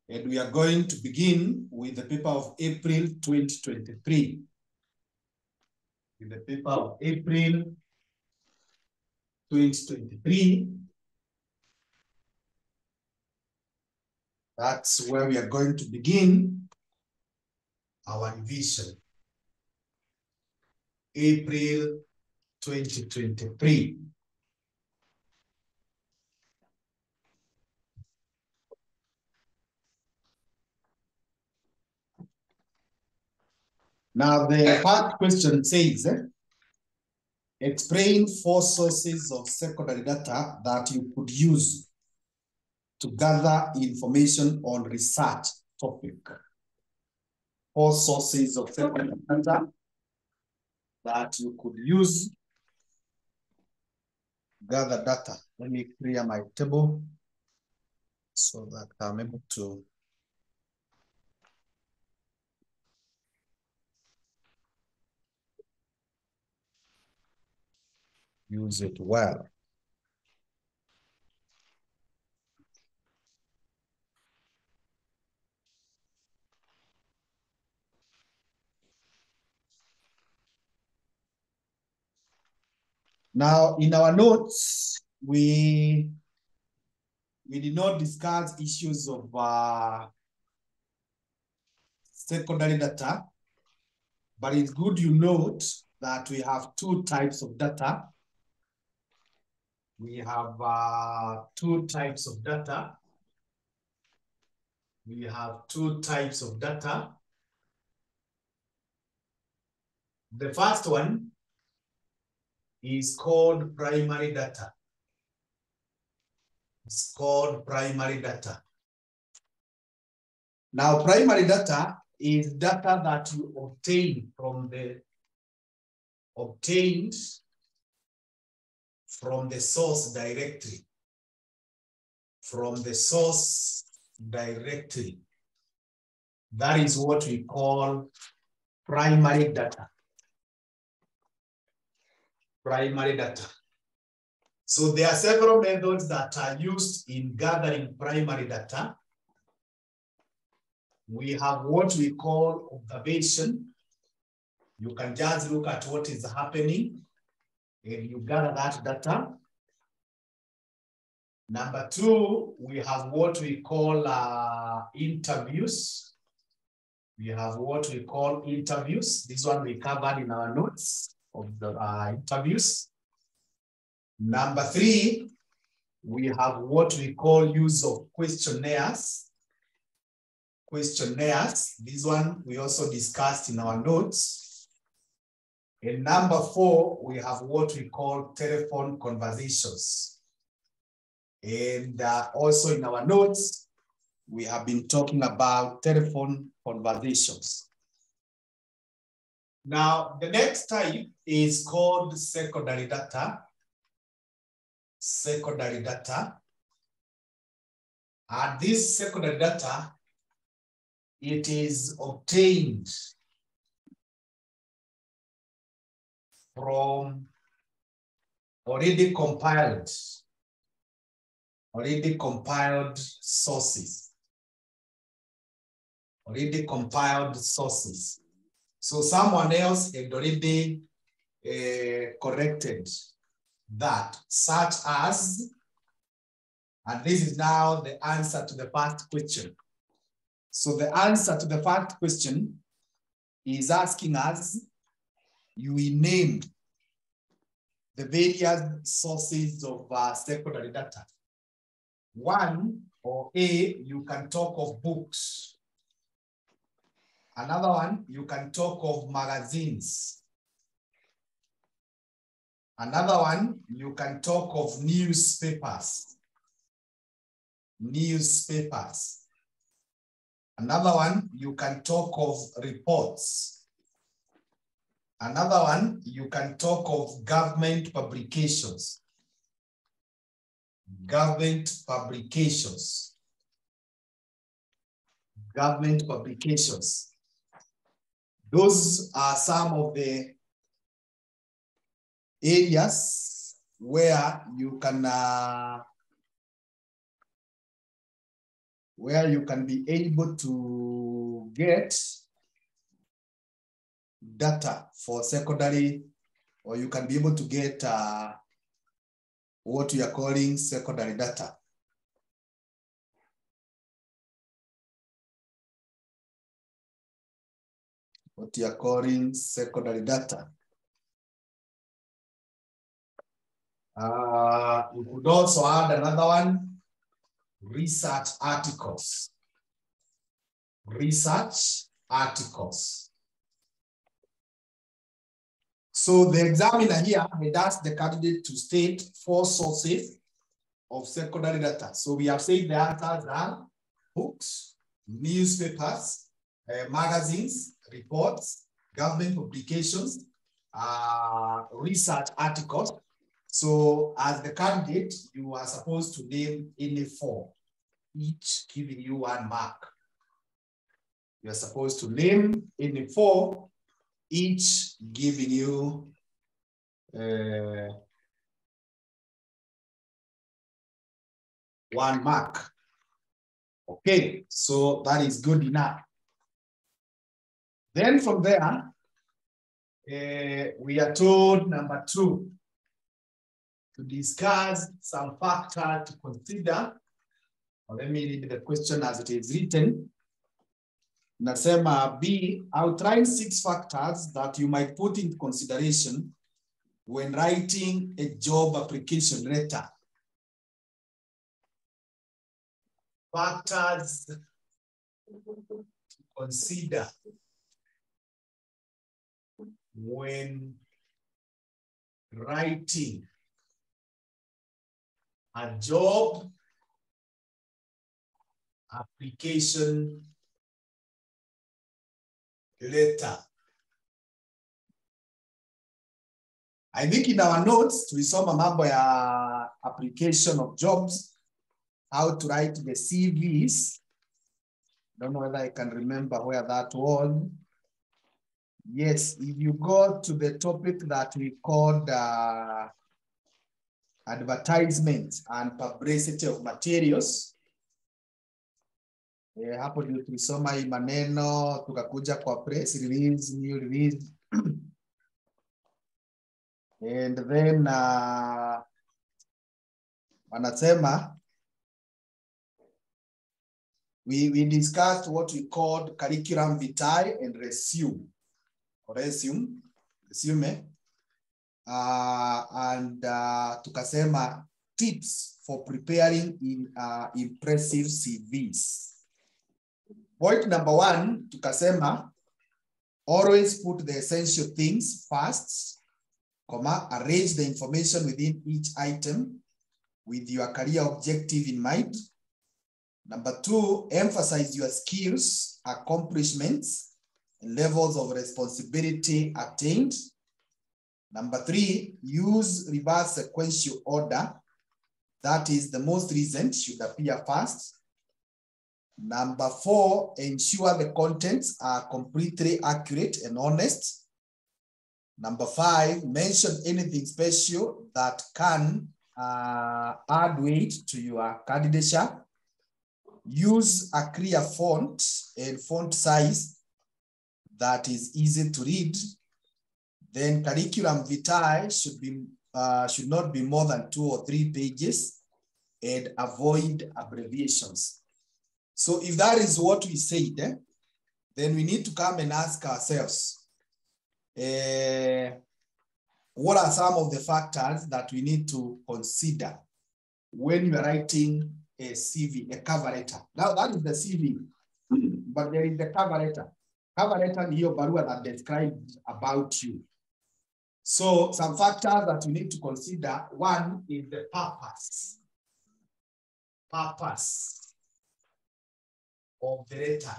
And we are going to begin with the paper of April 2023. With the paper of April 2023. That's where we are going to begin our revision. April 2023. Now, the first question says, explain 4 sources of secondary data that you could use to gather information on research topic. 4 sources of secondary data that you could use to gather data. Let me clear my table so that I'm able to use it well. Now, in our notes, we did not discuss issues of secondary data, but it's good you note that we have 2 types of data. We have 2 types of data. We have 2 types of data. The first one is called primary data. It's called primary data. Now, primary data is data that you obtained from the source directory. From the source directory. That is what we call primary data. Primary data. So there are several methods that are used in gathering primary data. We have what we call observation. You can just look at what is happening and you gather that data. Number 2, we have what we call interviews. We have what we call interviews. This one we covered in our notes of the interviews. Number 3, we have what we call use of questionnaires. Questionnaires, this one we also discussed in our notes. And number 4, we have what we call telephone conversations. And also in our notes, we have been talking about telephone conversations. Now, the next type is called secondary data. Secondary data. And this secondary data, it is obtained from already compiled sources. Already compiled sources. So someone else had already corrected that, such as, and this is now the answer to the first question. So the answer to the first question is asking us, you will name the various sources of secondary data. 1, or A, you can talk of books. Another one, you can talk of magazines. Another one, you can talk of newspapers. Newspapers. Another one, you can talk of reports. Another one, you can talk of government publications. Government publications. Government publications. Those are some of the areas where you can where you can be able to get data for secondary, or you can be able to get what we are calling secondary data. What you are calling secondary data. We could also add another one, research articles. Research articles. So the examiner here had asked the candidate to state 4 sources of secondary data. So we have said the answers are books, newspapers, magazines, reports, government publications, research articles. So as the candidate, you are supposed to name any 4, each giving you 1 mark. You are supposed to name any 4, each giving you 1 mark. Okay, so that is good enough. Then from there, we are told number 2, to discuss some factors to consider. Or let me read the question as it is written. Nasema B, outline 6 factors that you might put into consideration when writing a job application letter. Factors to consider when writing a job application letter. I think in our notes, we saw mambo ya application of jobs, how to write the CVs. Don't know whether I can remember where that was. Yes, if you go to the topic that we called advertisement and publicity of materials, hapo ndio tulisoma hii maneno, tukakuja kwa press release, new release. And then wanasema we discussed what we called curriculum vitae and resume. And tukasema tips for preparing impressive CVs. Point number 1, tukasema always put the essential things first, arrange the information within each item with your career objective in mind. Number 2, emphasize your skills, accomplishments, and levels of responsibility attained. Number 3, use reverse sequential order. That is, the most recent should appear first. Number 4, ensure the contents are completely accurate and honest. Number 5, mention anything special that can add weight to your candidature. Use a clear font and font size that is easy to read. Then curriculum vitae should not be more than 2 or 3 pages, and avoid abbreviations. So if that is what we said, then we need to come and ask ourselves, what are some of the factors that we need to consider when you are writing a CV, a cover letter? Now that is the CV, but there is the cover letter. Cover letter is your barua that describes about you. So some factors that you need to consider, 1 is the purpose. Purpose of the letter.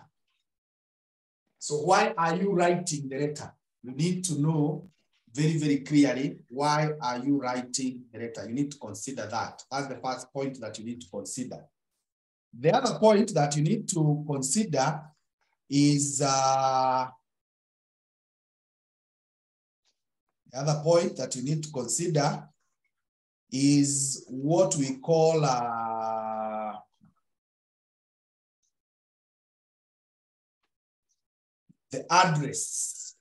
So why are you writing the letter? You need to know very, very clearly, why are you writing the letter? You need to consider that. That's the first point that you need to consider. The other point that you need to consider is what we call the address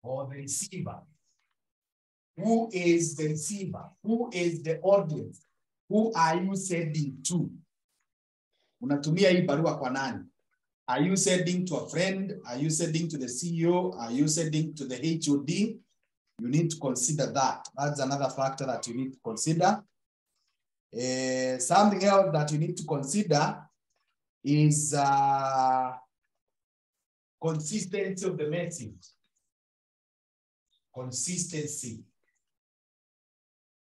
or the receiver. Who is the receiver? Who is the audience? Who are you sending to? Unatumia hii barua kwa nani? Are you sending to a friend? Are you sending to the CEO? Are you sending to the HOD? You need to consider that. That's another factor that you need to consider. Something else that you need to consider is consistency of the message. Consistency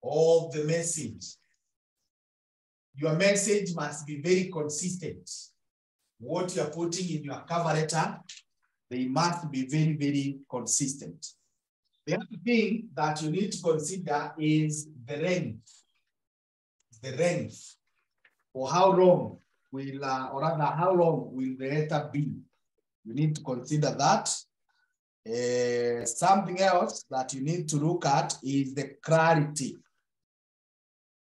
of the message. Your message must be very consistent. What you are putting in your cover letter, they must be very, very consistent. The other thing that you need to consider is the length. The length. For how long will, or rather, how long will the letter be? You need to consider that. Something else that you need to look at is the clarity.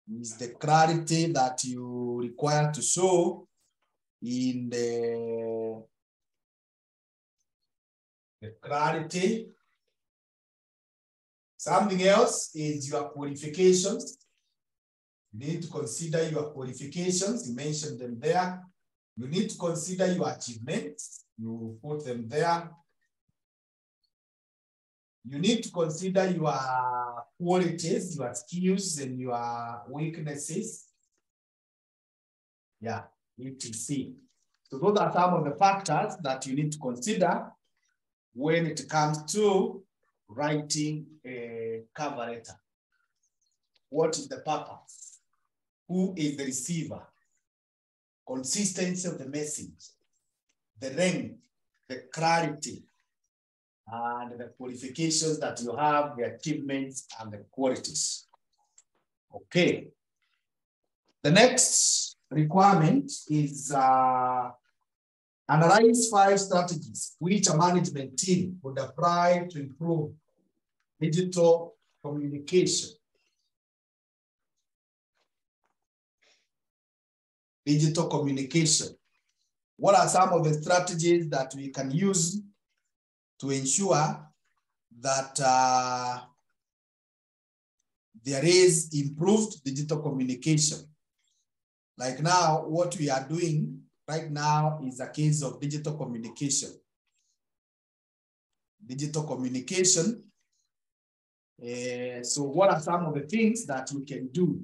Is the clarity that you require to show in the clarity. Something else is your qualifications. You need to consider your qualifications. You mentioned them there. You need to consider your achievements. You put them there. You need to consider your qualities, your skills, and your weaknesses. Yeah, etc. So those are some of the factors that you need to consider when it comes to writing a cover letter. What is the purpose? Who is the receiver? Consistency of the message, the length, the clarity, and the qualifications that you have, the achievements, and the qualities. Okay. The next requirement is analyze 5 strategies which a management team would apply to improve digital communication. Digital communication. What are some of the strategies that we can use to ensure that there is improved digital communication? Like now, what we are doing right now is a case of digital communication. Digital communication. So what are some of the things that you can do?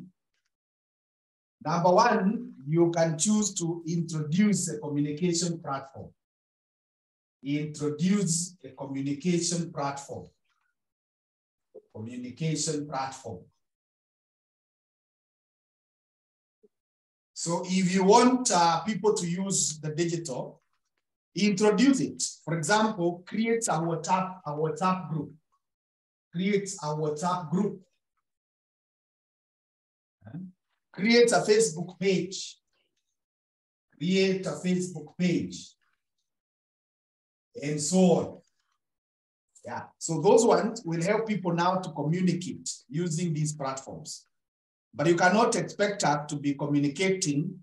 Number one, you can choose to introduce a communication platform. Introduce a communication platform. Communication platform. So if you want people to use the digital, introduce it. For example, create a WhatsApp group. Create a WhatsApp group. Create a Facebook page. Create a Facebook page. And so on. Yeah, so those ones will help people now to communicate using these platforms. But you cannot expect us to be communicating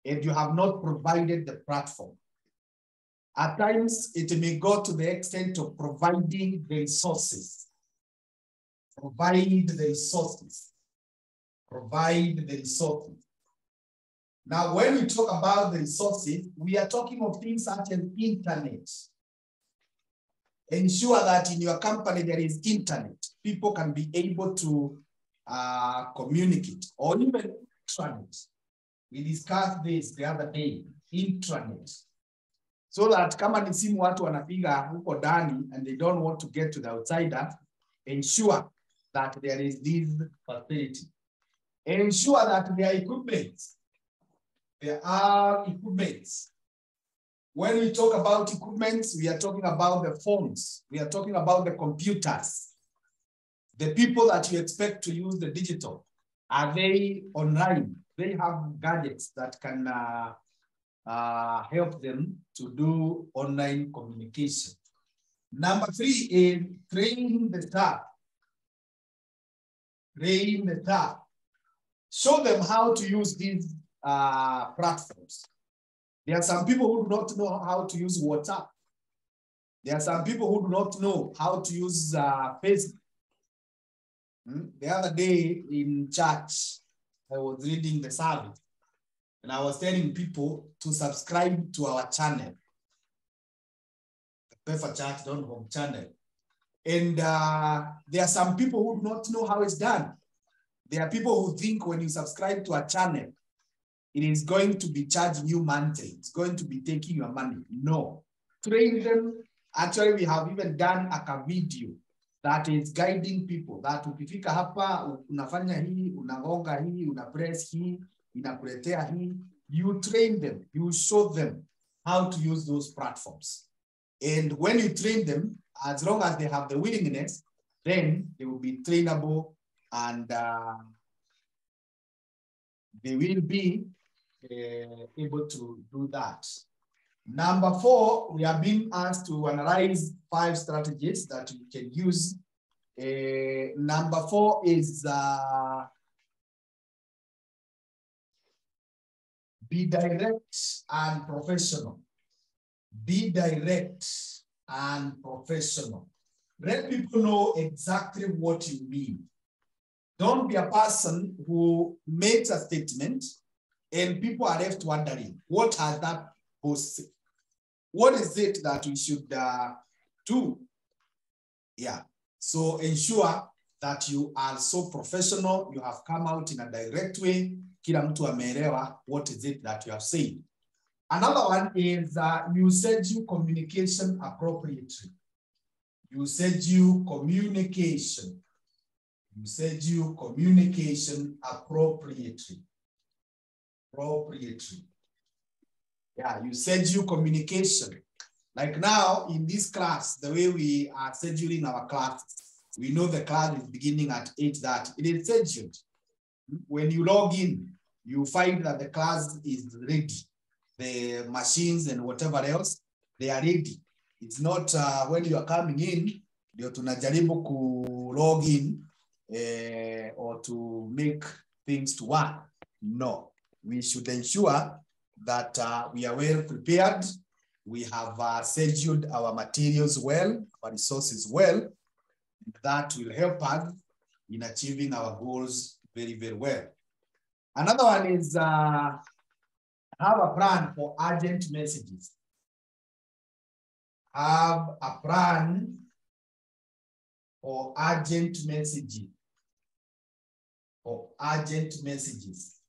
and you have not provided the platform. At times, it may go to the extent of providing the resources. Provide the resources. Provide the resources. Now, when we talk about the resources, we are talking of things such as internet. Ensure that in your company there is internet. People can be able to communicate, or even intranet. We discussed this the other day, intranet. So that kama ni simu watu wanapiga huko ndani and they don't want to get to the outsider, ensure that there is this facility. Ensure that there are equipment. There are equipment. When we talk about equipment, we are talking about the phones. We are talking about the computers. The people that you expect to use the digital, are they online? They have gadgets that can help them to do online communication. Number 3 is train the staff. Train the staff. Show them how to use these platforms. There are some people who do not know how to use WhatsApp. There are some people who do not know how to use Facebook. The other day in church, I was reading the service and I was telling people to subscribe to our channel, the Pefa Church.home channel. And there are some people who do not know how it's done. There are people who think when you subscribe to a channel, it is going to be charging you monthly. It's going to be taking your money. No. Train them. Actually, we have even done a video that is guiding people. That ukifika hapa, unafanya hii, unagonga hii, unapress hii, inakuletea hii. You train them. You show them how to use those platforms. And when you train them, as long as they have the willingness, then they will be trainable and they will be able to do that. Number 4, we are being asked to analyze 5 strategies that you can use. Number 4 is be direct and professional. Be direct and professional. Let people know exactly what you mean. Don't be a person who makes a statement and people are left wondering, what has that post said? What is it that we should do? Yeah. So ensure that you are so professional. You have come out in a direct way. Kila mtu ameelewa what is it that you have said. Another one is you schedule communication appropriately. You schedule communication. You schedule communication appropriately. Yeah, you schedule communication. Like now in this class, the way we are scheduling our class, we know the class is beginning at 8:30. It is scheduled. When you log in, you find that the class is ready. The machines and whatever else, they are ready. It's not when you are coming in, ndio tunajaribu ku log in or to make things to work. No, we should ensure that we are well prepared. We have scheduled our materials well, our resources well. That will help us in achieving our goals very, very well. Another one is have a plan for urgent messages. Have a plan for urgent messages. For urgent messages.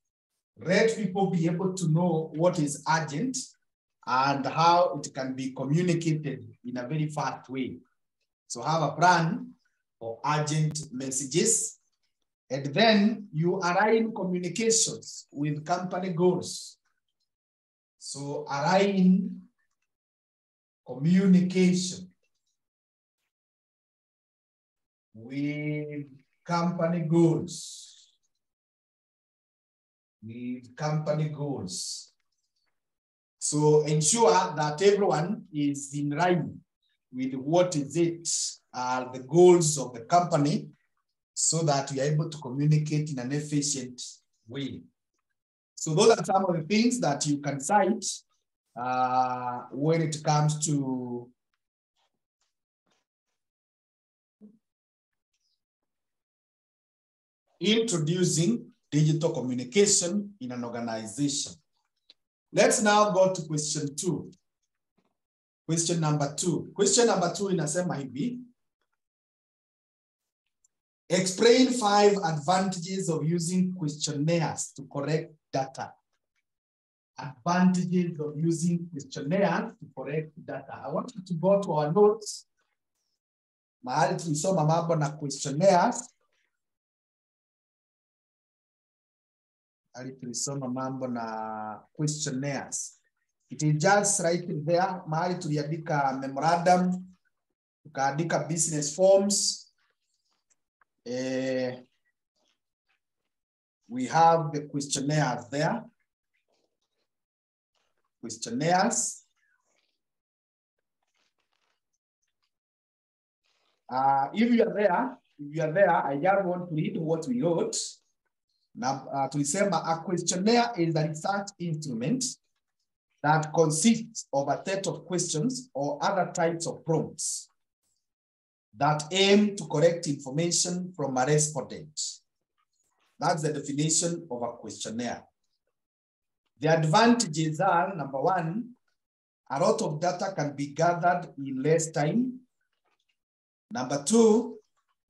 Let people be able to know what is urgent and how it can be communicated in a very fast way. So have a plan for urgent messages. And then you align communications with company goals. So align communication with company goals. With company goals. So ensure that everyone is in line with what is it, the goals of the company, so that we are able to communicate in an efficient way. So those are some of the things that you can cite when it comes to introducing digital communication in an organization. Let's now go to question 2. Question number 2. Question number 2 inasema hivi. Explain 5 advantages of using questionnaires to correct data. Advantages of using questionnaires to correct data. I want you to go to our notes. Mahali tulisoma mambo na questionnaires. Tulisoma mambo na questionnaires. It is just right there. Mahali tuliandika memorandum, tukaandika business forms. We have the questionnaires there. Questionnaires. If you are there, I just want to read what we wrote. Now, tulisema a questionnaire is a research instrument that consists of a set of questions or other types of prompts that aim to collect information from a respondent. That's the definition of a questionnaire. The advantages are, number one, a lot of data can be gathered in less time. Number two,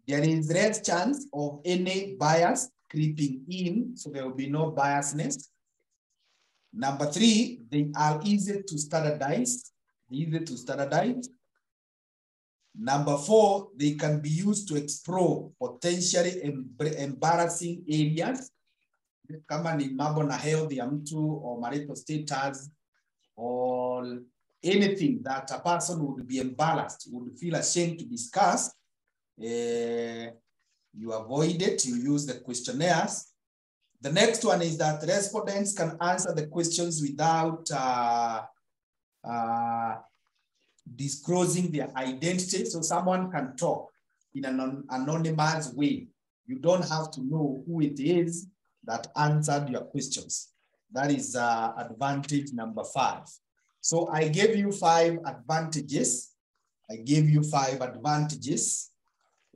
there is less chance of any bias creeping in, so there will be no biasness. Number three, they are easy to standardize. Number four, they can be used to explore potentially embarrassing areas, kama ni mambo na health ya mtu or marital status or anything that a person would be embarrassed, would feel ashamed to discuss. You avoid it, you use the questionnaires. The next one is that respondents can answer the questions without disclosing their identity. So someone can talk in an anonymous way. You don't have to know who it is that answered your questions. That is advantage number 5. So I gave you 5 advantages.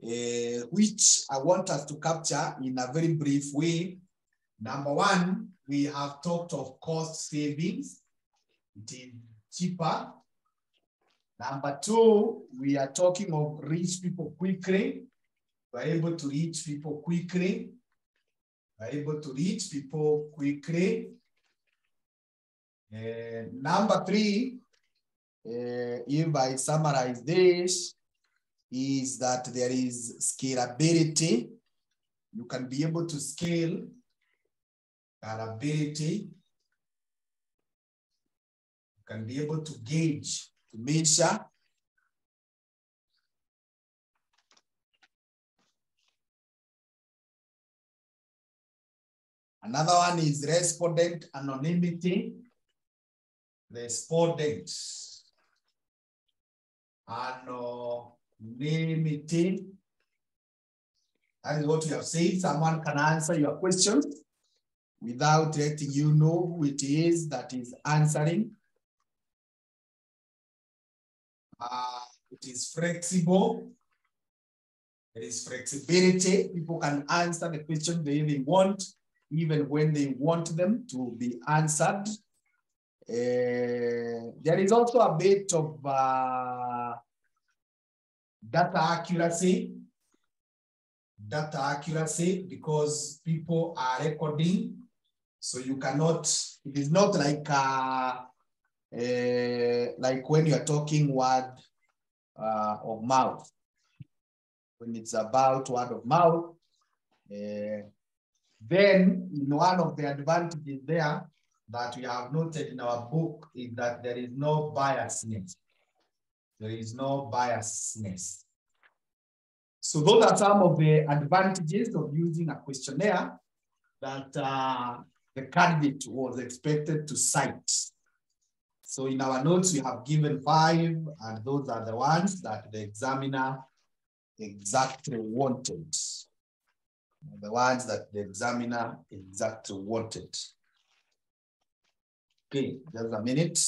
Which I want us to capture in a very brief way. Number 1, we have talked of cost savings. It is cheaper. Number 2, we are talking of reach people quickly. We're able to reach people quickly. Number 3, if I summarize this, is that there is scalability. You can be able to scale. Scalability. You can be able to gauge, to measure. Another one is respondent anonymity. Respondent anonymity. That is what we have said. Someone can answer your questions without letting you know who it is that is answering. It is flexible. There is flexibility. People can answer the question they want, even when they want them to be answered. There is also a bit of data accuracy. Because people are recording. So you cannot, it is not like when you're talking word of mouth. When it's about word of mouth, then one of the advantages there that we have noted in our book is that there is no biasness. So those are some of the advantages of using a questionnaire that the candidate was expected to cite. So in our notes, we have given 5, and those are the ones that the examiner exactly wanted. The ones that the examiner exactly wanted. Okay, just a minute.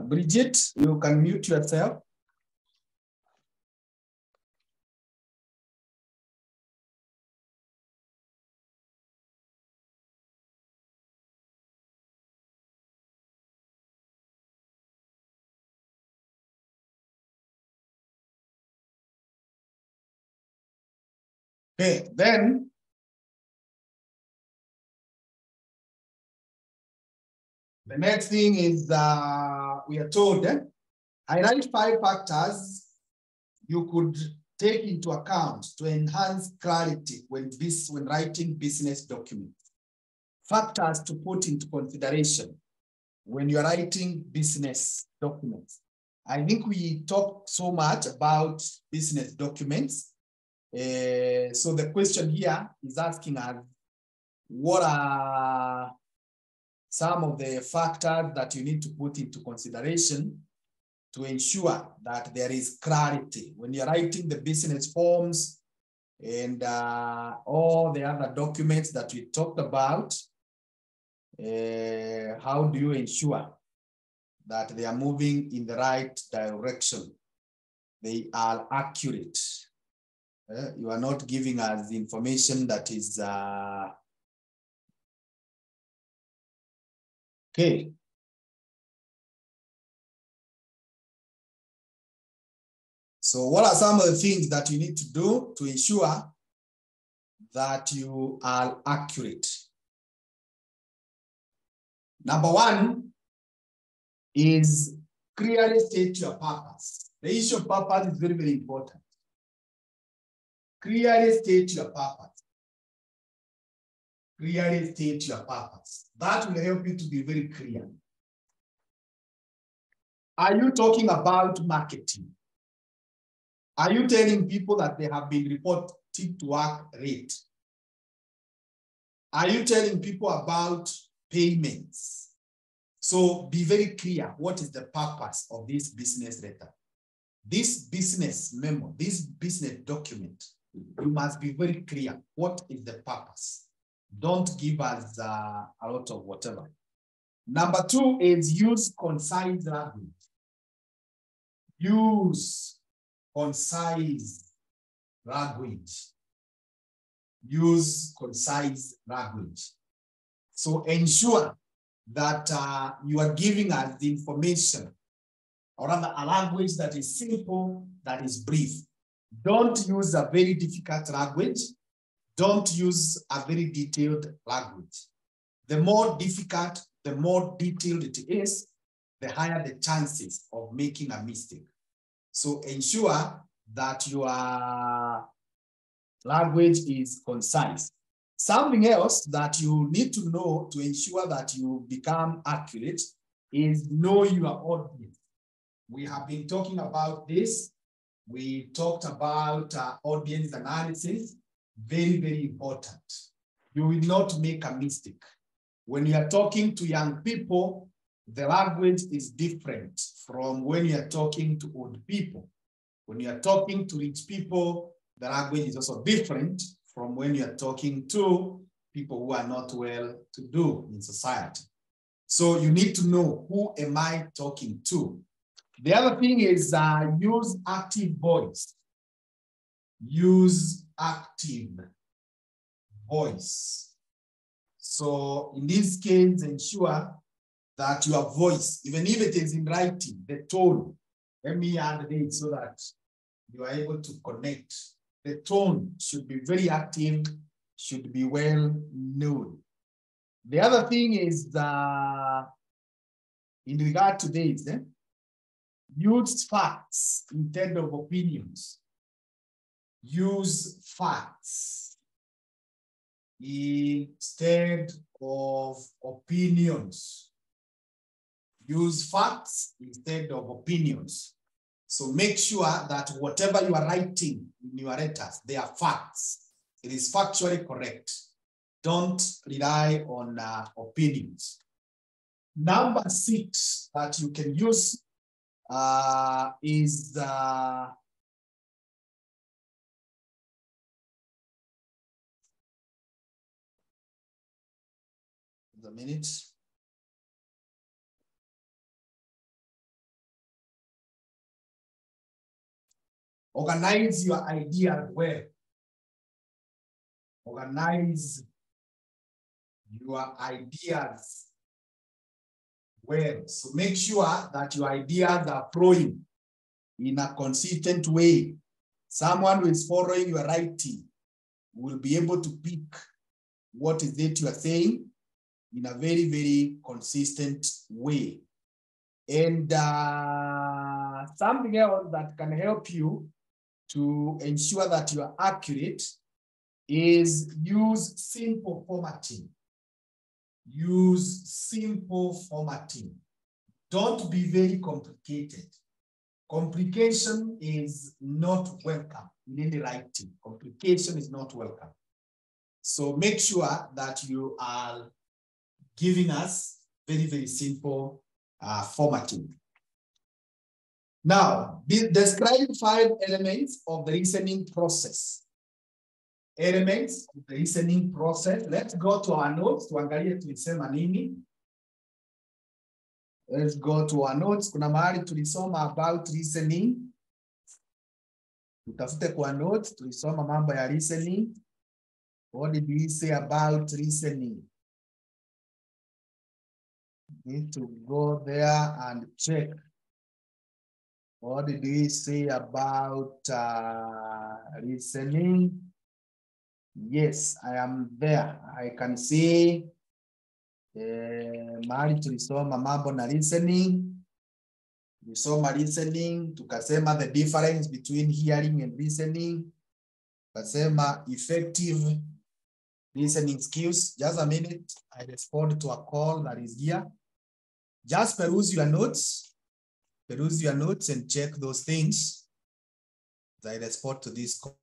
Bridget, you can mute yourself. Okay, then the next thing is we are told highlight 5 factors you could take into account to enhance clarity when writing business documents. Factors to put into consideration when you're writing business documents. I think we talked so much about business documents. So the question here is asking us, what are some of the factors that you need to put into consideration to ensure that there is clarity when you're writing the business forms and all the other documents that we talked about? How do you ensure that they are moving in the right direction? They are accurate. You are not giving us the information that is okay. So what are some of the things that you need to do to ensure that you are accurate? Number one is clearly state your purpose. The issue of purpose is very, very important. Clearly state your purpose. Clearly state your purpose. That will help you to be very clear. Are you talking about marketing? Are you telling people that they have been reported to work late? Are you telling people about payments? So be very clear. What is the purpose of this business letter? This business memo, this business document, you must be very clear. What is the purpose? Don't give us a lot of whatever. Number two is use concise language. Use concise language. Use concise language. So ensure that you are giving us the information, or rather a language that is simple, that is brief. Don't use a very difficult language. Don't use a very detailed language. The more difficult, the more detailed it is, the higher the chances of making a mistake. So ensure that your language is concise. Something else that you need to know to ensure that you become accurate is know your audience. We have been talking about this. We talked about audience analysis. Very, very important. You will not make a mistake. When you are talking to young people, the language is different from when you are talking to old people. When you are talking to rich people, the language is also different from when you are talking to people who are not well-to-do in society. So you need to know, who am I talking to? The other thing is use active voice. Use active voice. So in this case, ensure that your voice, even if it is in writing, the tone, let me add it so that you are able to connect. The tone should be very active, should be well known. The other thing is in regard to this, use facts instead of opinions. Use facts instead of opinions. Use facts instead of opinions. So make sure that whatever you are writing in your letters, they are facts. It is factually correct. Don't rely on opinions. Number 6 that you can use is the minute. Organize your ideas well. Organize your ideas well. So make sure that your ideas are flowing in a consistent way. Someone who is following your writing will be able to pick what is it you are saying in a very, very consistent way. And something else that can help you to ensure that you are accurate is use simple formatting. Use simple formatting. Don't be very complicated. Complication is not welcome in any writing. Complication is not welcome. So make sure that you are giving us very, very simple formatting. Now, describe 5 elements of the listening process. Elements of the listening process. Let's go to our notes. Tuangalie tulisema nini. Let's go to our notes. Kuna mahali tulisoma about listening. Tutafute kwa notes. Tulisoma mambo ya listening. What did we say about listening? Need to go there and check. What did we say about listening? Yes, I am there. I can see mahali tulisoma mambo na listening. Tulisoma listening, tukasema the difference between hearing and listening. Tukasema effective listening skills. Just a minute, I respond to a call that is here. Just peruse your notes. Peruse your notes and check those things. As I respond to this call.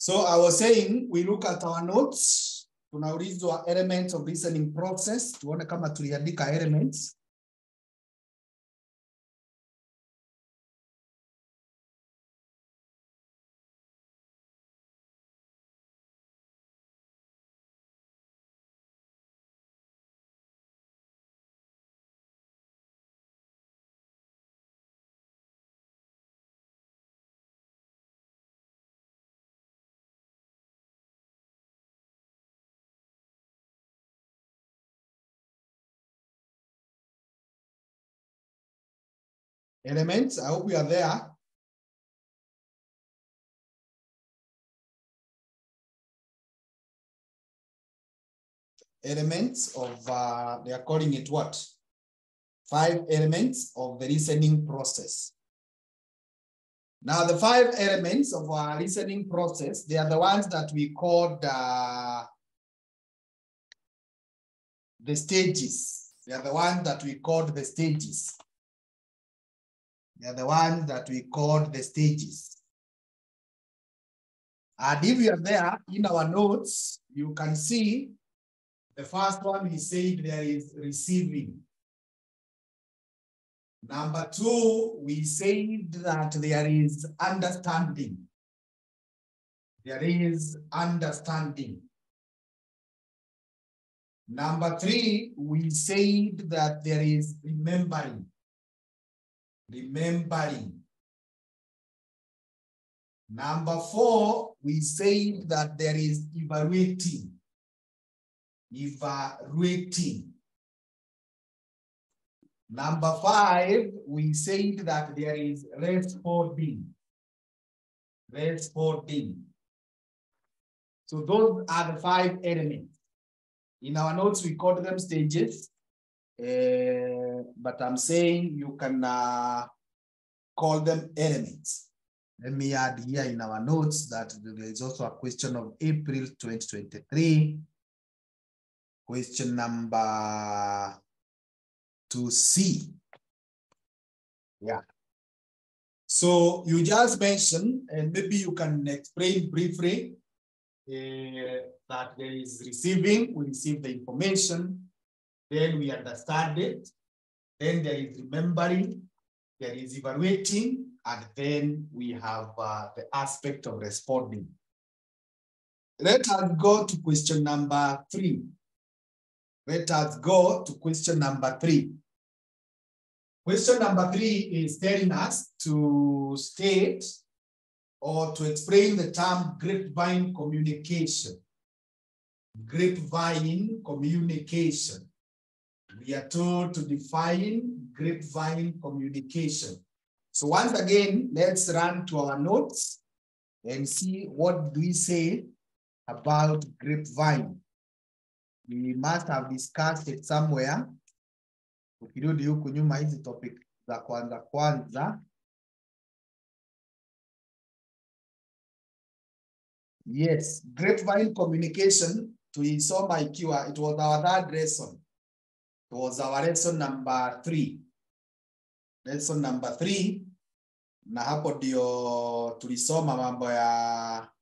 So I was saying, we look at our notes. Tunaulizwa elements of listening process. Tuone kama tuliandika elements. Elements, I hope we are there. Elements of, they are calling it what? 5 elements of the listening process. Now, the 5 elements of our listening process, they are the ones that we called the stages. They are the ones that we called the stages. They are the ones that we called the stages. And if you are there in our notes, you can see the first one, we said there is receiving. Number 2, we said that there is understanding. There is understanding. Number 3, we said that there is remembering. Remembering. Number 4, we said that there is evaluating. Evaluating. Number 5, we said that there is responding. Responding. So those are the 5 elements. In our notes, we call them stages. But I'm saying you can call them elements. Let me add here in our notes that there is also a question of April 2023. Question number 2C. Yeah. So you just mentioned, and maybe you can explain briefly that there is receiving, we receive the information, then we understand it, then there is remembering, there is evaluating, and then we have the aspect of responding. Let us go to question number 3. Let us go to question number 3. Question number 3 is telling us to state or to explain the term grapevine communication. Grapevine communication. We are told to define grapevine communication. So once again, let's run to our notes and see what do we say about grapevine. We must have discussed it somewhere. Ukirudi huku nyuma hizi topic za kwanza. Yes, grapevine communication tulisoma ikiwa, it was our 3rd lesson. It was our lesson number 3. Lesson number 3. Na hapo ndio tulisoma mambo ya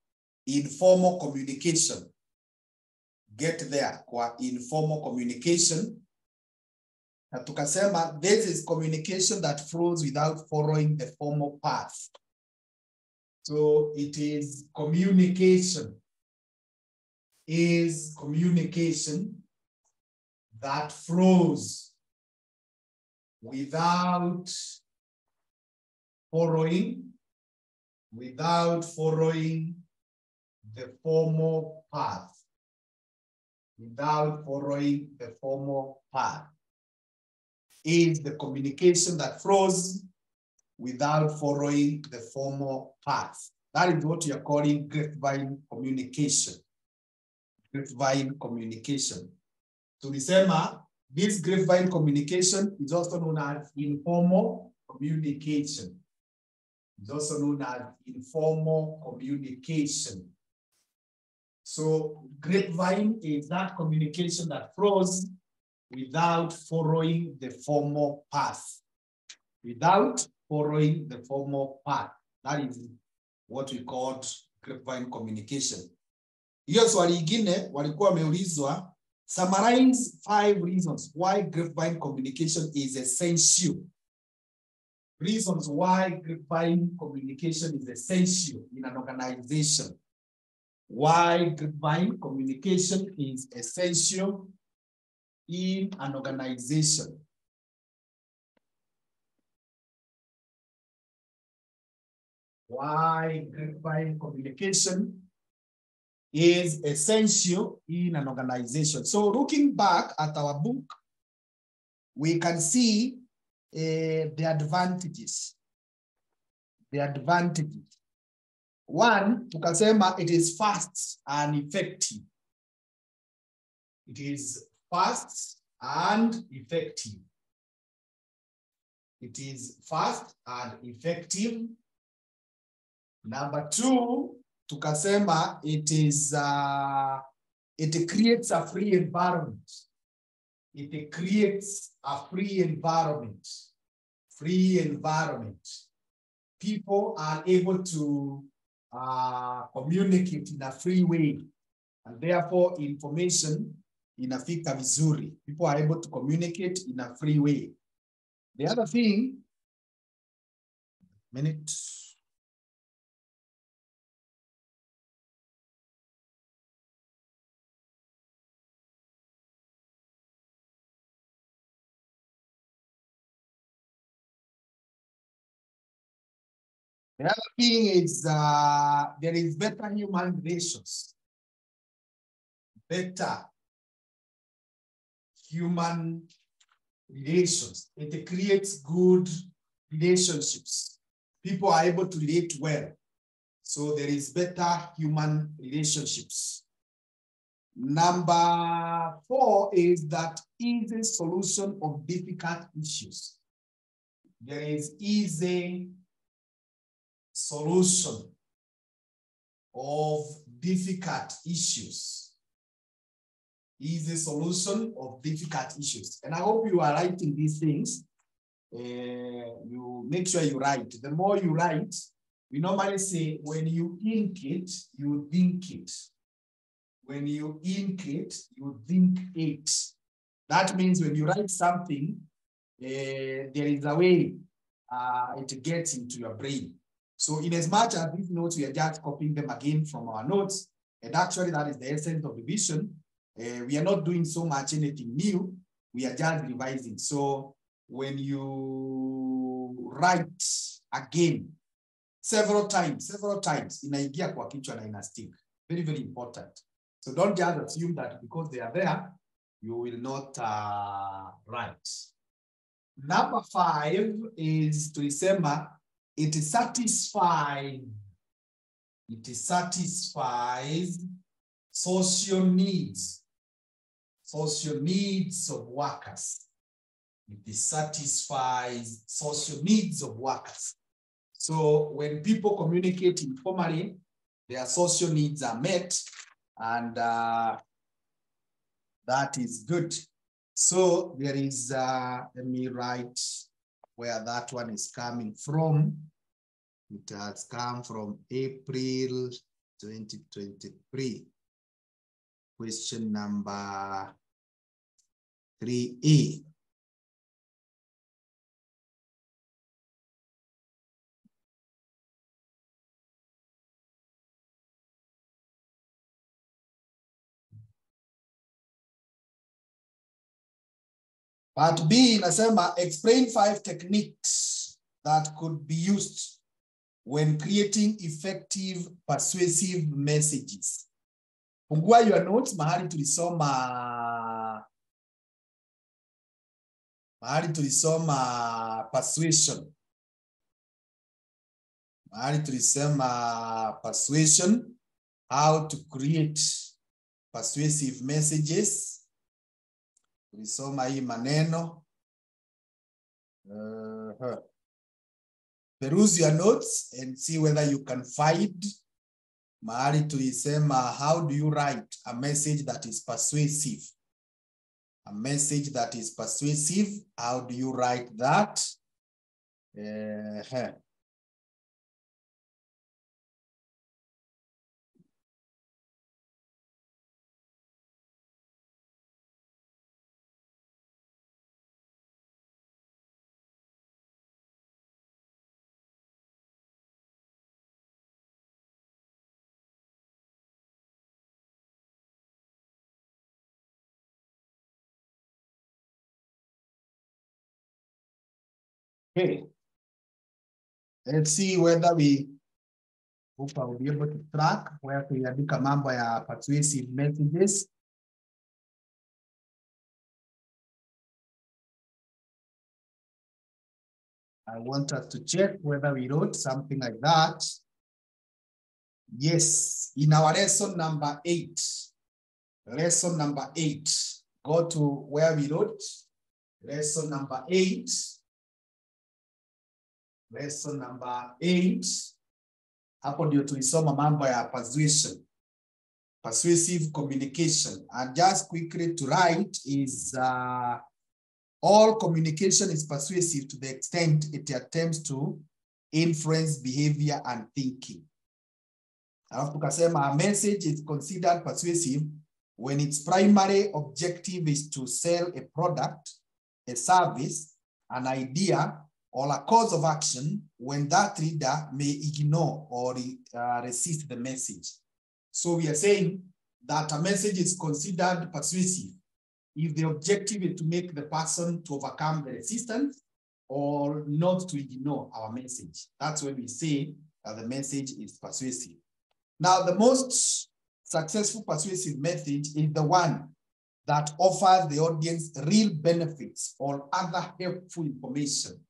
informal communication. Get there kwa informal communication. Na tukasema this is communication that flows without following the formal path. So it is communication that flows without following the formal path. Without following the formal path. Is the communication that flows without following the formal path. That is what we are calling grapevine communication. Grapevine communication. So we say, this grapevine communication is also known as informal communication. It's also known as informal communication. So grapevine is that communication that flows without following the formal path. Without following the formal path. That is what we call grapevine communication. Hiyo swali ingine walikuwa wameulizwa, summarize 5 reasons why grapevine communication is essential. Reasons why grapevine communication is essential in an organization. Why grapevine communication is essential in an organization. Why grapevine communication is essential in an organization. So looking back at our book, we can see the advantages. The advantages. One, tukasema it is fast and effective. It is fast and effective. It is fast and effective. Number 2, tukasema it creates a free environment. It creates a free environment. Free environment. People are able to communicate in a free way, and therefore information inafika vizuri. People are able to communicate in a free way. The other thing, the other thing is there is better human relations. Better human relations. It creates good relationships. People are able to relate well. So there is better human relationships. Number 4 is that easy solution of difficult issues. There is easy solution of difficult issues. Easy solution of difficult issues. And I hope you are writing these things. You make sure you write. The more you write, we normally say when you ink it, you think it. When you ink it, you think it. That means when you write something, there is a way it gets into your brain. So in as much as these notes, we are just copying them again from our notes, and actually that is the essence of revision. We are not doing so much anything new. We are just revising. So when you write again, several times, inaingia kwa kichwa na ina stick. Very, very important. So don't just assume that because they are there, you will not write. Number 5 is tulisema, it satisfies social needs of workers. It satisfies social needs of workers. So when people communicate informally, their social needs are met, and that is good. So there is, let me write where that one is coming from. It has come from April 2023. Question number 3A. Part B inasema, explain 5 techniques that could be used when creating effective persuasive messages. Fungua your notes, mahali tulisoma persuasion. Mahali tulisema persuasion, how to create persuasive messages. Tulisoma hii maneno. Peruse your notes and see whether you can find mahali tulisema, how do you write a message that is persuasive? A message that is persuasive, how do you write that? Okay. Let's see whether we will be able to track where tuliandika mambo ya persuasive messages. I want us to check whether we wrote something like that. Yes, in our lesson number 8. Lesson number 8. Go to where we wrote. Lesson number 8. Lesson number 8. Hapo ndio tulisoma mambo ya persuasion. Persuasive communication. And just quickly to write is all communication is persuasive to the extent it attempts to influence behavior and thinking. Alafu tukasema a message is considered persuasive when its primary objective is to sell a product, a service, an idea, or a course of action when that reader may ignore or resist the message. So we are saying that a message is considered persuasive if the objective is to make the person to overcome the resistance or not to ignore our message. That's when we say that the message is persuasive. Now, the most successful persuasive message is the one that offers the audience real benefits or other helpful information.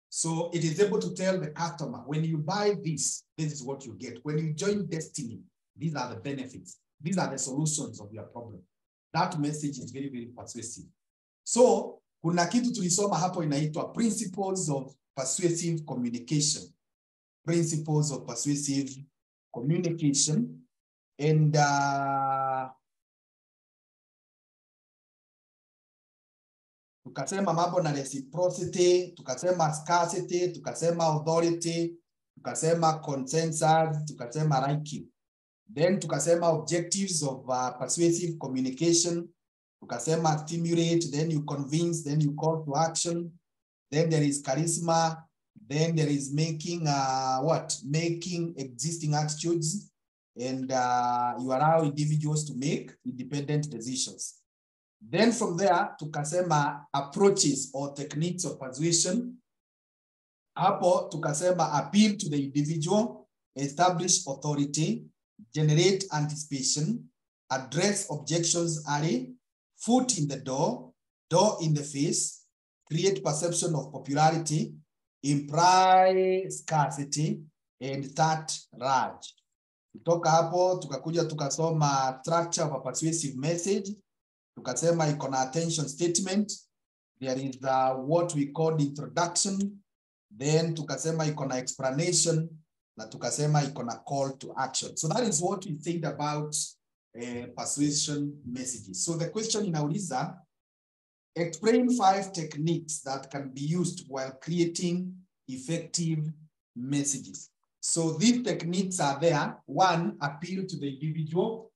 So it is able to tell the customer, when you buy this, this is what you get. When you join Destiny, these are the benefits. These are the solutions of your problem. That message is very, very persuasive. So, kuna kitu tulisoma hapo inaitwa principles of persuasive communication. Principles of persuasive communication. And tukasema mambo na reciprocity, tukasema scarcity, tukasema authority, tukasema consensus, tukasema ranking. Then tukasema objectives of persuasive communication, tukasema stimulate, then you convince, then you call to action, then there is charisma, then there is making making existing attitudes, and you allow individuals to make independent decisions. Then from there, tukasema approaches or techniques of persuasion. Hapo tukasema appeal to the individual, establish authority, generate anticipation, address objections early, foot in the door, door in the face, create perception of popularity, imply scarcity, and start rage. Kutoka hapo tukakuja tukasoma structure of a persuasive message. Tukasema iko na attention statement. There is what we call introduction. Then tukasema iko na explanation. Na tukasema iko na call to action. So that is what we think about persuasion messages. So the question inauliza, explain 5 techniques that can be used while creating effective messages. So these techniques are there. 1, appeal to the individual.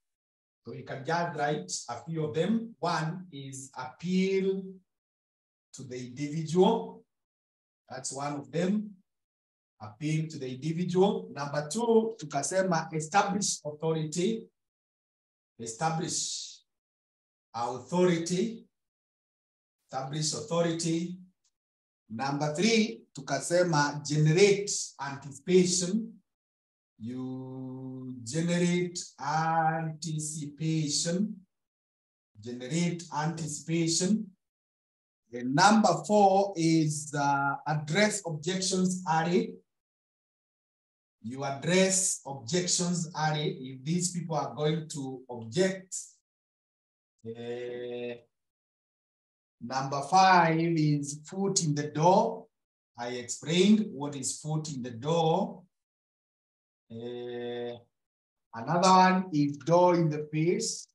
So you can just write a few of them. 1 is appeal to the individual. That's one of them. Appeal to the individual. Number 2, tukasema establish authority. Establish authority. Establish authority. Number 3, tukasema generate anticipation. You generate anticipation. Generate anticipation. And number 4 is address objections early. You address objections early if these people are going to object. Number 5 is foot in the door. I explained what is foot in the door. Another one is door in the face.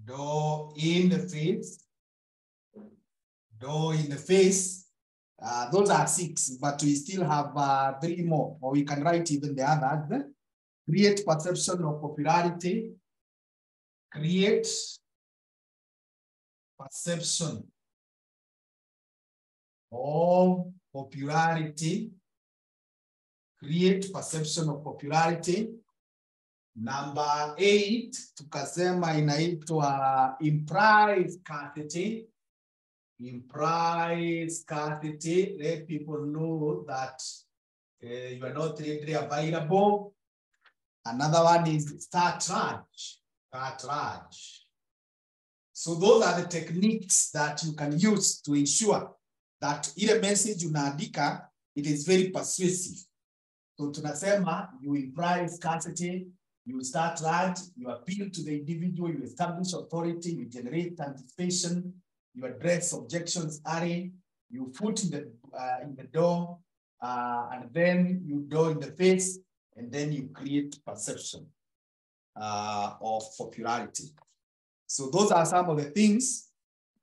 Door in the face. Door in the face. Those are 6, but we still have 3 more, or we can write even the others. Create perception of popularity. Create perception of popularity. Create perception of popularity. Number 8, tukasema inaitwa imply scarcity. implies scarcity. Let people know that you are not readily available. Another one is start range. Start range. So those are the techniques that you can use to ensure that ile message unaandika, it is very persuasive. So tunasema, you imply scarcity, you start large, you appeal to the individual, you establish authority, you generate anticipation, you address objections early, you foot in the door, and then you door in the face, and then you create perception of popularity. So those are some of the things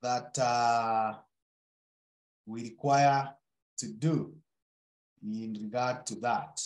that we require to do in regard to that.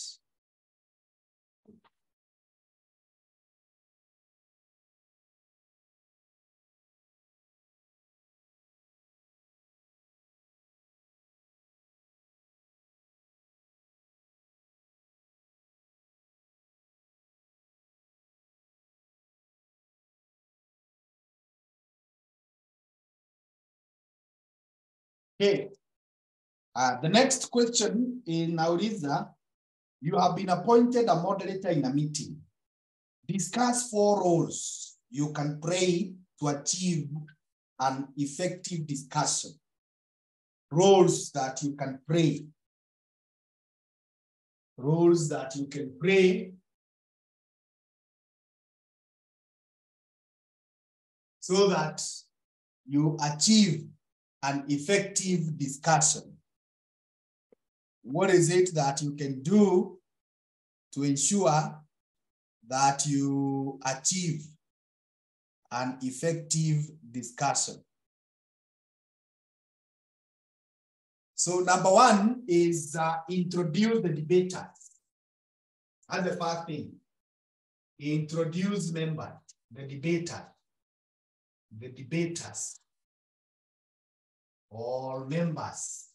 Okay. The next question in Nauriza, you have been appointed a moderator in a meeting. Discuss 4 roles you can play to achieve an effective discussion. Roles that you can play. Roles that you can play so that you achieve an effective discussion. What is it that you can do to ensure that you achieve an effective discussion? So number 1 is introduce the debaters. That's the first thing. Introduce members, the debaters, all members.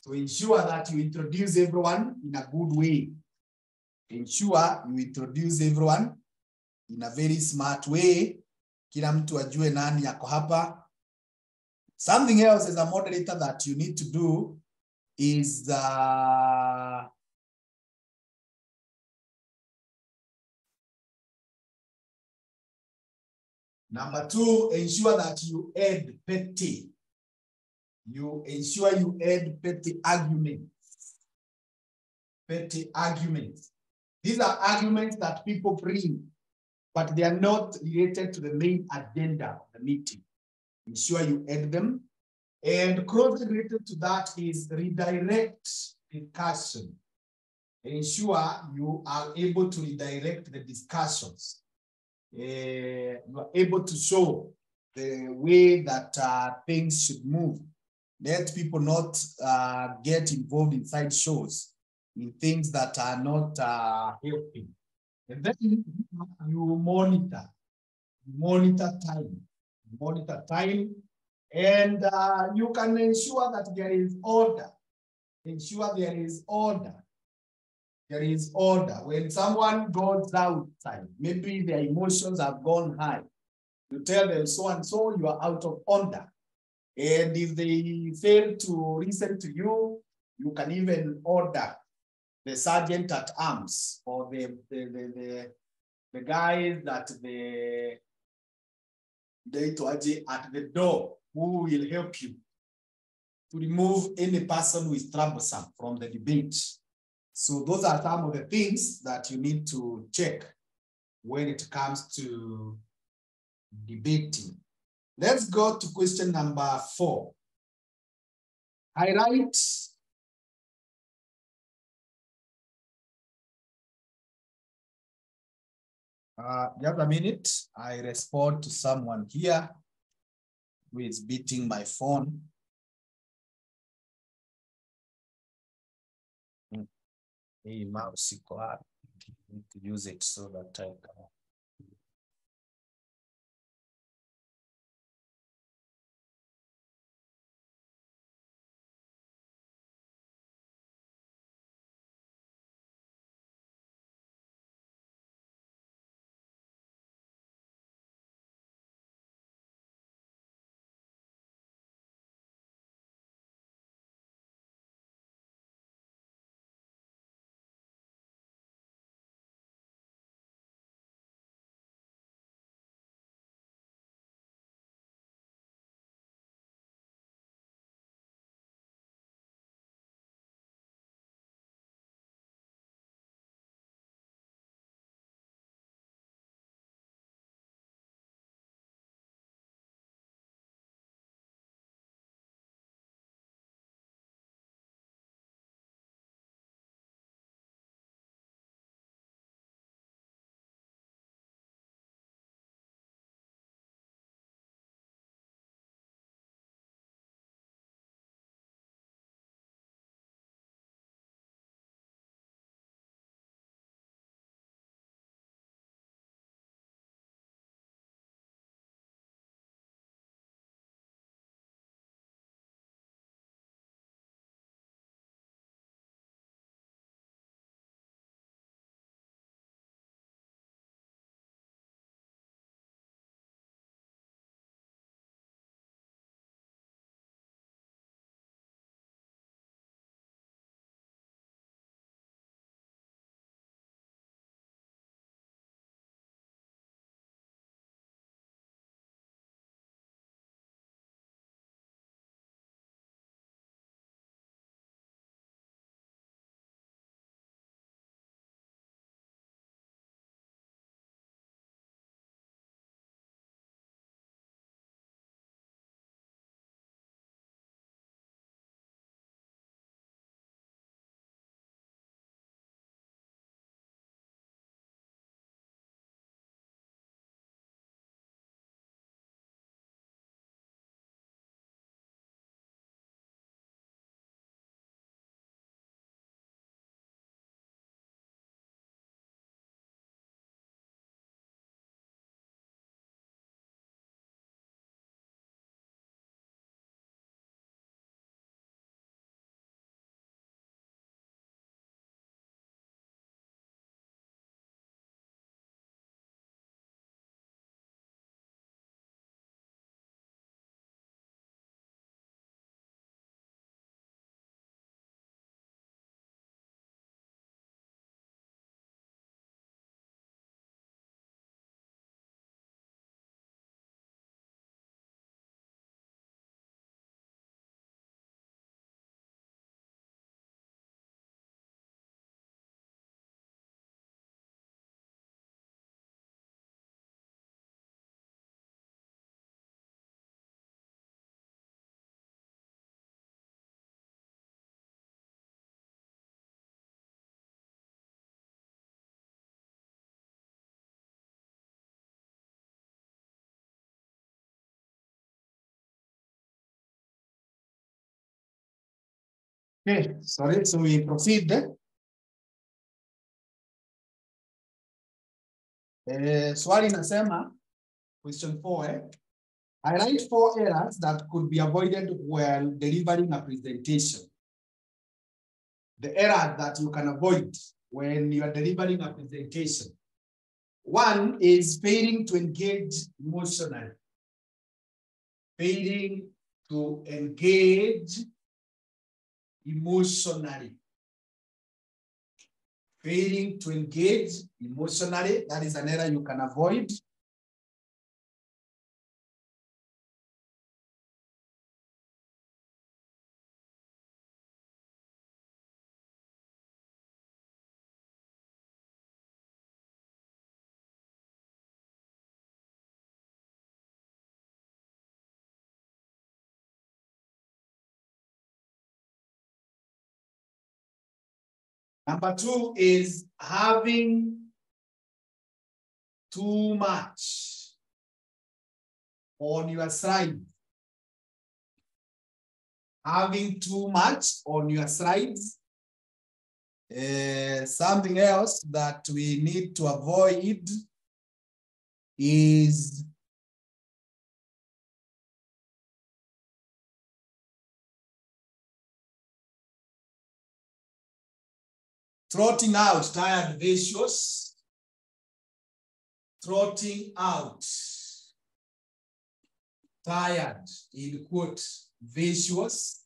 So ensure that you introduce everyone in a good way. Ensure you introduce everyone in a very smart way. Kila mtu ajue nani yako hapa. Something else as a moderator that you need to do is number 2, ensure that you add petty. You ensure you add petty arguments. Petty arguments. These are arguments that people bring, but they are not related to the main agenda of the meeting. Ensure you add them. And closely related to that is redirect discussion. Ensure you are able to redirect the discussions. You are able to show the way that things should move. Let people not get involved in side shows, in things that are not helping. And then you monitor time, and you can ensure that there is order. Ensure there is order. There is order. When someone goes outside, maybe their emotions have gone high, you tell them so and so, you are out of order. And if they fail to listen to you, you can even order the sergeant at arms or the guys that at the door who will help you to remove any person who is troublesome from the debate. So those are some of the things that you need to check when it comes to debating. Let's go to question number 4. Highlight just a minute. I respond to someone here who is beating my phone. Hey, mouse, I need to use it so that I can. Okay, sorry, so we proceed. Swali nasema, question 4, I write 4 errors that could be avoided while delivering a presentation. The errors that you can avoid when you are delivering a presentation. 1 is failing to engage emotionally. Failing to engage emotionally. Failing to engage emotionally, that is an error you can avoid. Number 2 is having too much on your slide. Having too much on your slides. Something else that we need to avoid is trotting out tired visuals. Trotting out tired, in quote, visuals.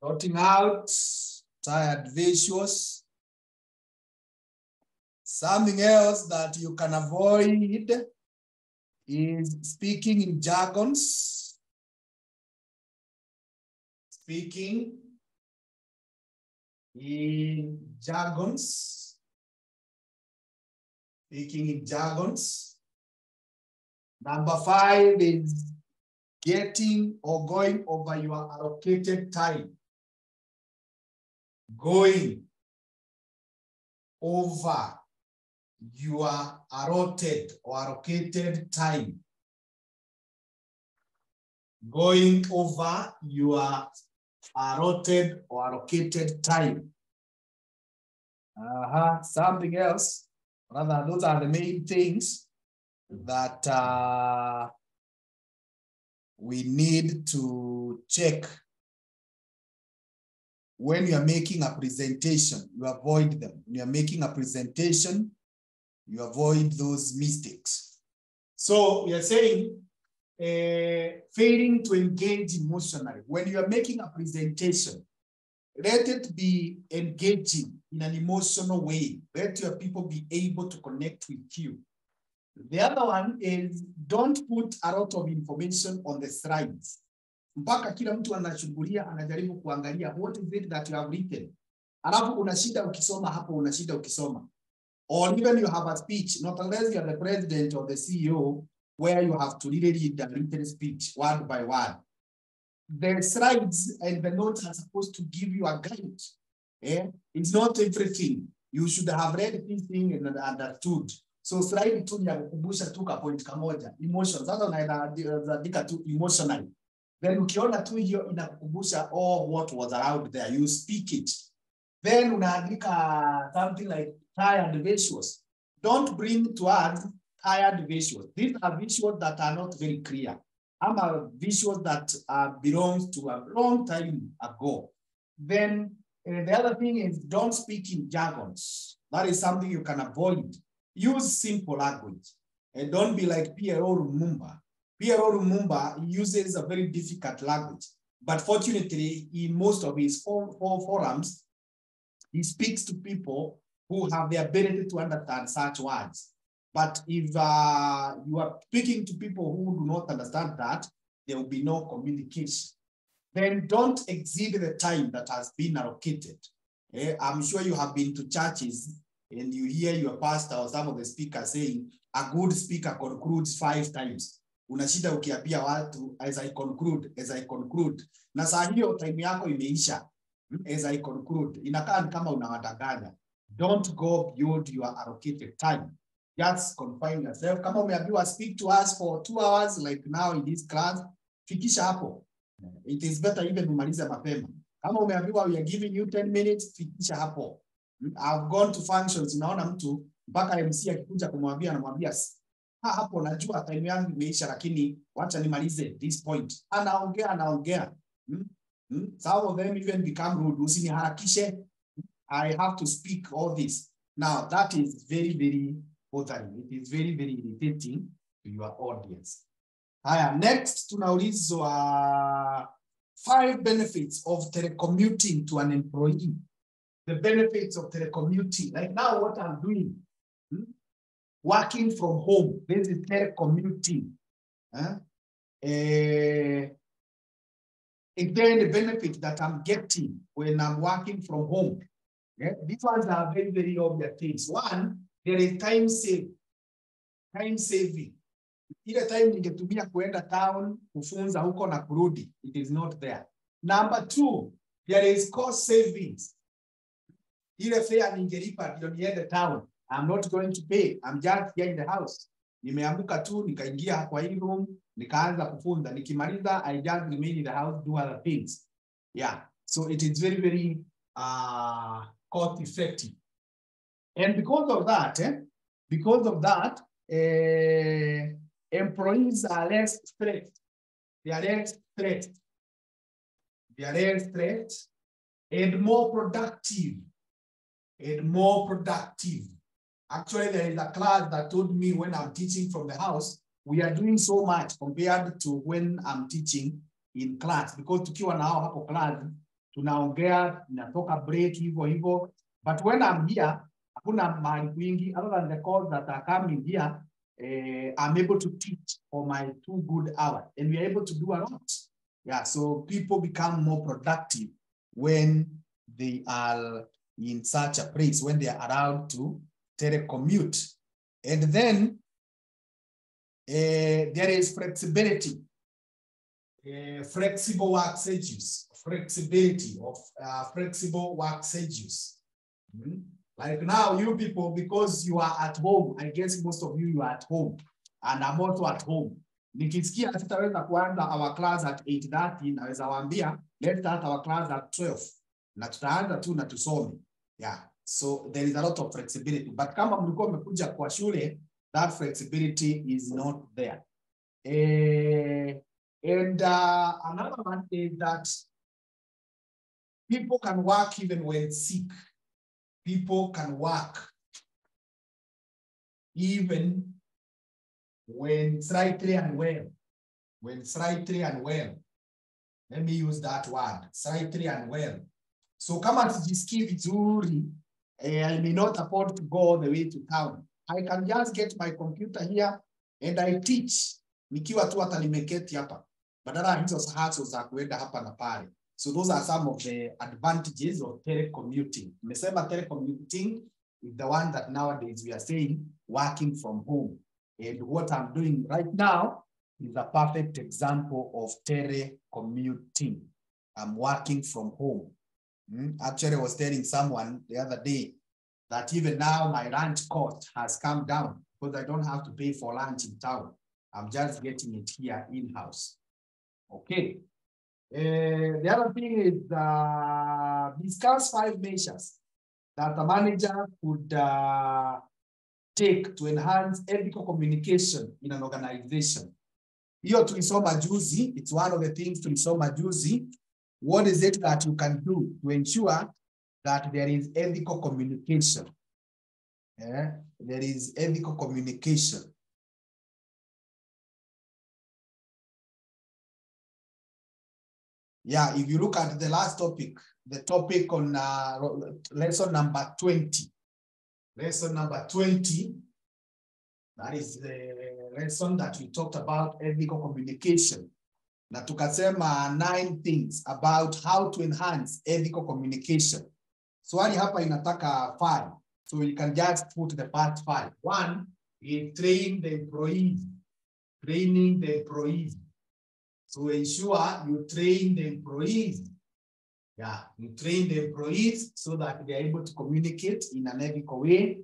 Trotting out tired visuals. Something else that you can avoid is speaking in jargons. Speaking in jargons. Speaking in jargons. Number 5 is getting or going over your allocated time. Going over your allotted or allocated time. Going over your allotted or allocated time. Something else. Rather, those are the main things that we need to check when you are making a presentation. You avoid them. When you are making a presentation, you avoid those mistakes. So we are saying failing to engage emotionally. When you are making a presentation, let it be engaging in an emotional way. Let your people be able to connect with you. The other one is don't put a lot of information on the slides. Mpaka kila mtu anashughulia anajaribu kuangalia what is it that you have written. Alafu unashida ukisoma hapo, unashida ukisoma. Or even you have a speech, not unless you are the president or the CEO, where you have to really read the written speech word by word. The slides and the notes are supposed to give you a guide. It's not everything. You should have read this thing and understood. So slide tu ya kukumbusha tu ka point kamoja, emotions. Sasa unaandika tu emotionally. Then ukiona tu hiyo inakukumbusha what was around there, you speak it. Then unaandika something like tired visuals. Don't bring to us tired visuals. These are visuals that are not very clear. Are visuals that belongs to a long time ago. Then the other thing is don't speak in jargons. That is something you can avoid. Use simple language and don't be like Pierrot Lumumba. Pierrot Lumumba uses a very difficult language, but fortunately, in most of his forums, he speaks to people who have the ability to understand such words. But if you are speaking to people who do not understand that, there will be no communication. Then don't exceed the time that has been allocated. I'm sure you have been to churches and you hear your pastor or some of the speakers saying, a good speaker concludes 5 times. Unashida ukiambia watu, as I conclude. Na saa hiyo time yako imeisha. As I conclude. Inakaa kama unawadanganya. Don't go beyond your allocated time. Just confine yourself. Kama umeambiwa speak to us for 2 hours, like now in this class, fikisha hapo. It is better even umalize mapema. Kama umeambiwa we are giving you 10 minutes, fikisha hapo. I've gone to functions, naona mtu mpaka MC akikuja kumwambia anamwambia hapo najua time yangu imeisha lakini wacha nimalize this point. Anaongea. Some of them even become rude. Usiniharakishe. I have to speak all this. Now that is very, very bothering. It is very, very irritating to your audience. Next tunaulizwa 5 benefits of telecommuting to an employee. The benefits of telecommuting. Like now what I'm doing. Working from home. This is telecommuting. Again, the benefit that I'm getting when I'm working from home. Yeah? These ones are very, very obvious things. One, there is time saving. Time saving. Ile time ningetumia kuenda town, kufunza huko na kurudi. It is not there. Number 2, there is cost savings. Ile fare ningelipa ndio niende town. I'm not going to pay. I'm just here in the house. Nimeamka tu, nikaingia kwa hii room, nikaanza kufunza. Nikimaliza, I just remain in the house, do other things. Yeah. So it is very, very cost effective. And because of that, employees are less stressed. They are less stressed. They are less stressed and more productive. Actually, there is a class that told me when I'm teaching from the house, we are doing so much compared to when I'm teaching in class. Because tukiwa na hao hapo class, tunaongea, natoka break hivyo. But when I'm here, hakuna mahali kwingi, other than the calls that are coming here, I'm able to teach for my 2 good hours. And we are able to do a lot. Yeah, so people become more productive when they are in such a place, when they are allowed to telecommute. And then there is flexibility, flexible work schedules, flexibility of flexible work schedules. Like now, you people, because you are at home, I guess most of you are at home, and I'm also at home. Nikisikia tutaweza kuanza our class at 8:30, naweza waambia, let's start our class at 12. Na tutaanza tu na tusome. Yeah. So there is a lot of flexibility. But kama mlikuwa mmekuja kwa shule, that flexibility is not there. Another one is that people can work even when sick. People can work even when slightly unwell. When slightly unwell. Let me use that word, slightly unwell. So kama sijisikii vizuri, I may not afford to go all the way to town. I can just get my computer here and I teach. Nikiwa tu hata nimeketi hapa. Badala hizo hassles za kuenda hapa na pale. So those are some of the advantages of telecommuting. Nimesema telecommuting is the one that nowadays we are saying working from home. And what I'm doing right now is a perfect example of telecommuting. I'm working from home. Actually, I was telling someone the other day that even now my lunch cost has come down because I don't have to pay for lunch in town. I'm just getting it here in-house. Okay. The other thing is discuss 5 measures that a manager could take to enhance ethical communication in an organization. Hiyo tulisoma juzi. It's one of the things tulisoma juzi. What is it that you can do to ensure that there is ethical communication? Yeah, there is ethical communication. Yeah, if you look at the last topic, the topic on lesson number 20. Lesson number 20, that is the lesson that we talked about ethical communication. Na tukasema 9 things about how to enhance ethical communication. Swali hapa inataka 5. So you can just put the first 5. 1 is train the employees. Training the employees. So ensure you train the employees. Yeah, you train the employees so that they are able to communicate in an ethical way.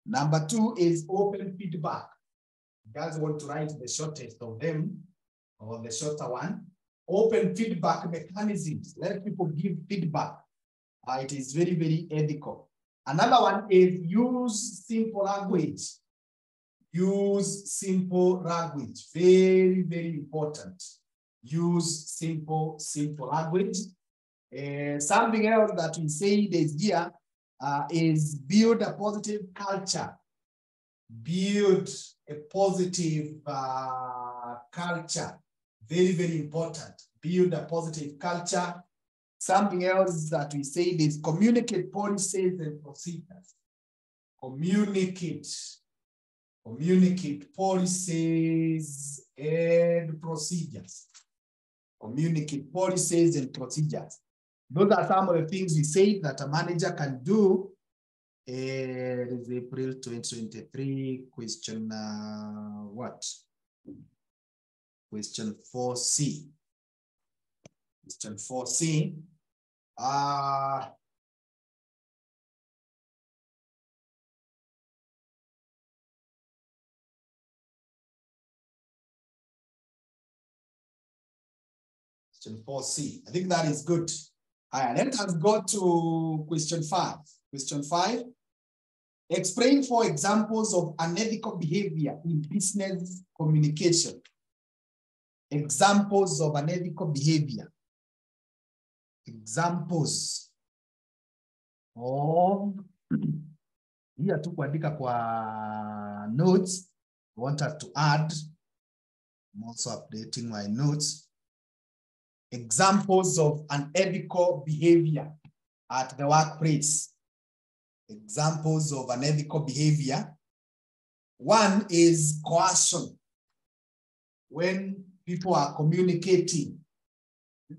Number 2 is open feedback. You guys want to write the shortest of them, or the shorter one. open feedback mechanisms. Let people give feedback. It is very, very ethical. Another one is use simple language. Use simple language. Very, very important. Use simple language. Something else that we say this year is build a positive culture. Build a positive culture. Very, very important. Build a positive culture. Something else that we say is communicate policies and procedures. Communicate policies and procedures. Communicate policies and procedures. Those are some of the things we say that a manager can do. It is April 2023, question what? Question 4C. Question 4C. Question 4C. I think that is good. Let us go to question 5. Question 5. Explain 4 examples of unethical behavior in business communication. Examples of unethical behavior. Examples of here tu kuandika kwa notes. I want us to add. I'm also updating my notes. Examples of unethical behavior at the workplace. Examples of unethical behavior. One is coercion. When people are communicating,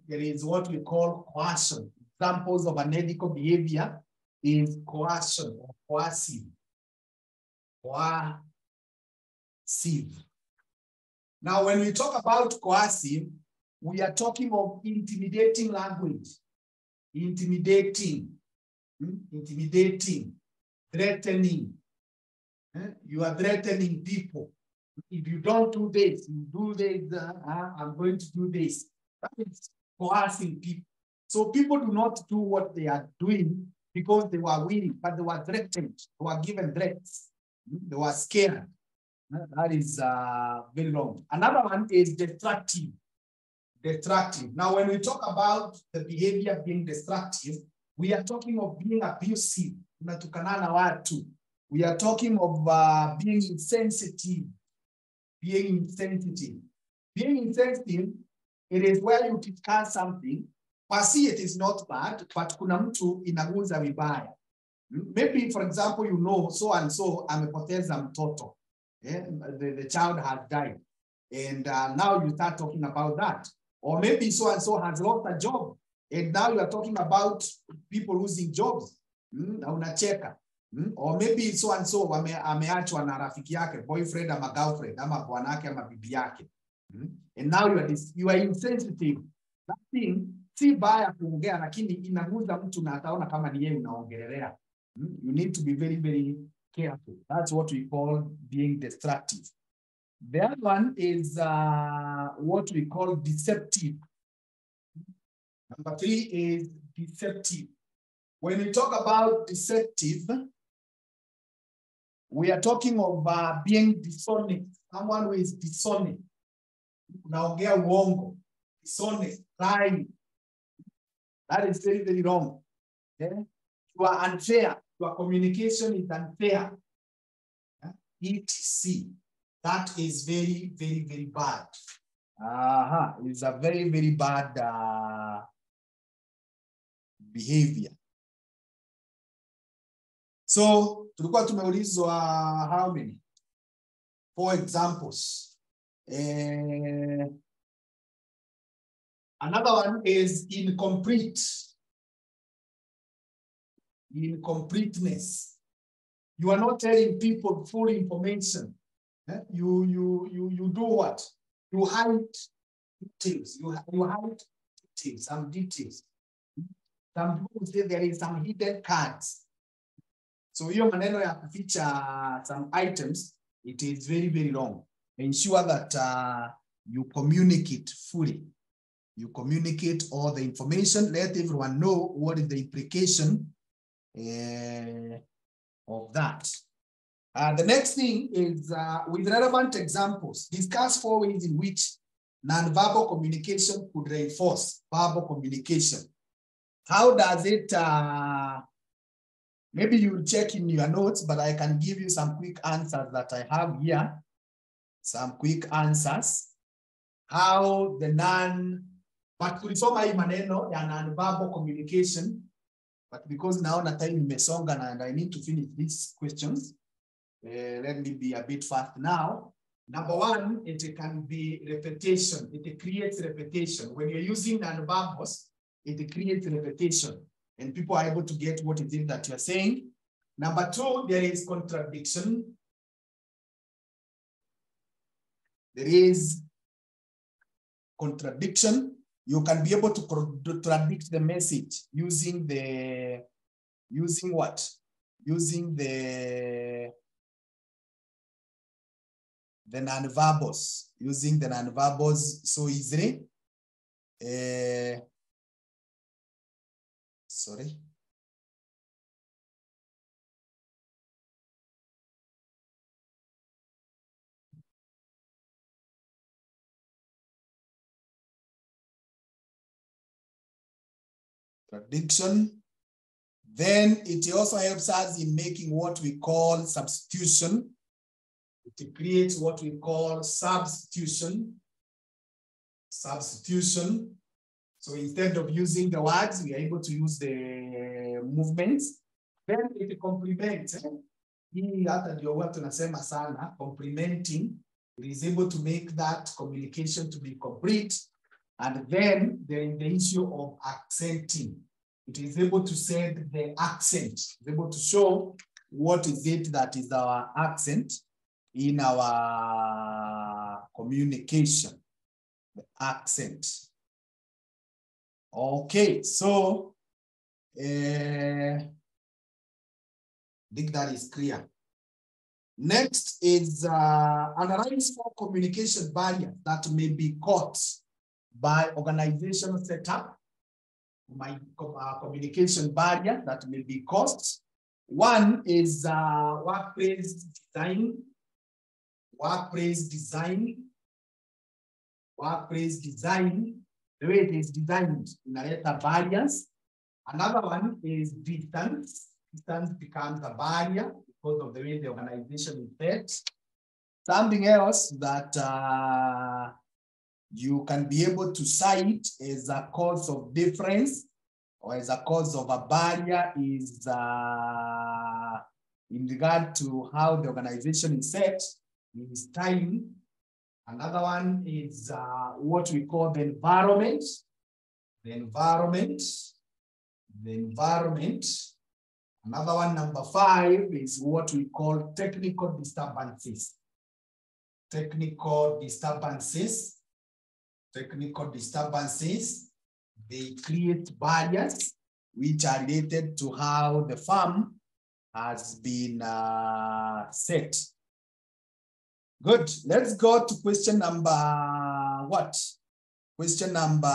there is what we call coercion. Examples of unethical behavior is coercion or coercive. Coercive. Now, when we talk about coercive, we are talking of intimidating language. Intimidating, threatening. You are threatening people. If you don't do this, you do this, I'm going to do this. That is coercing people. So people do not do what they are doing because they were willing, but they were threatened. They were given threats. They were scared. That is very wrong. Another one is destructive. Destructive. Now, when we talk about the behavior being destructive, we are talking of being abusive. We are talking of being insensitive. Being insensitive. Being insensitive, it is where you discuss something. Per se, it is not bad, but kuna mtu inaguza vibaya. Maybe, for example, you know, so and so amepoteza mtoto. The child has died. And now you start talking about that. Or maybe so and so has lost a job. And now you are talking about people losing jobs. Unacheka. Or maybe so and so ameachwa na rafiki yake, boyfriend ama girlfriend, ama bwanake ama bibi yake. And now you are insensitive. That thing, si baya kuongea, lakini inaguza mtu na ataona kama ni yeye unaongelea. You need to be very, very careful. That's what we call being destructive. The other one is what we call deceptive. Number 3 is deceptive. When we talk about deceptive, we are talking of being dishonest. Someone who is dishonest. Unaongea uongo. Dishonest, lying. That is very, very wrong. Okay? You are unfair. Your communication is unfair. ETC. That is very, very, very bad. It's a very, very bad behavior. So, tulikuwa tumeulizwa how many? 4 examples. Another one is incomplete. Incompleteness. You are not telling people full information. You do what? You hide details. You hide details, some details. Some people say there is some hidden cards. So hiyo maneno ya kuficha some items, it is very, very wrong. Ensure that you communicate fully. You communicate all the information, let everyone know what is the implication of that. The next thing is with relevant examples, discuss 4 ways in which nonverbal communication could reinforce verbal communication. How does it, maybe you check in your notes, but I can give you some quick answers that I have here. Some quick answers. How the but kulisoma hii maneno ya nonverbal communication, but because naona time imesonga and I need to finish these questions, let me be a bit fast now. Number 1, it can be repetition. It creates repetition. When you're using nonverbals, it creates repetition, and people are able to get what it is that you're saying. Number 2, there is contradiction. There is contradiction. You can be able to contradict the message using the, using what? Using the nonverbals, using the nonverbals so easily. Sorry. Contradiction. Then it also helps us in making what we call substitution. It creates what we call substitution. Substitution. So instead of using the words, we are able to use the movements. Then it complements. Hii hata ndio watu tunasema sana, complementing. It is able to make that communication to be complete. And then there is the issue of accenting. It is able to set the accent. It's able to show what is it that is our accent in our communication. The accent. Okay, so I think that is clear. Next is analyze 4 communication barriers that may be caused by organizational setup. My communication barrier that may be caused. 1 is workplace design. Workplace design. Workplace design. The way it is designed inaleta barriers. Another one is distance. Distance becomes a barrier because of the way the organization is set. Something else that you can be able to cite as a cause of difference or as a cause of a barrier is in regard to how the organization is set, is time. Another one is what we call the environment. The environment. The environment. Another one, number 5, is what we call technical disturbances. Technical disturbances. Technical disturbances. They create barriers which are related to how the firm has been set. Good. Let's go to question number what? Question number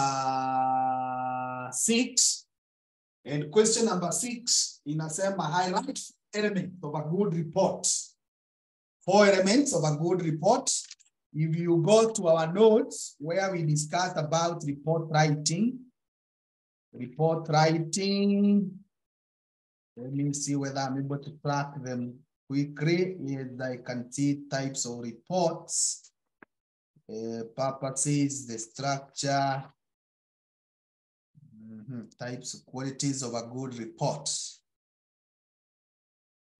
6. And question number 6 inasema highlight elements of a good report. 4 elements of a good report. If you go to our notes where we discussed about report writing, let me see whether I'm able to track them quickly. Yes, I can see types of reports, purposes, the structure, types of qualities of a good report.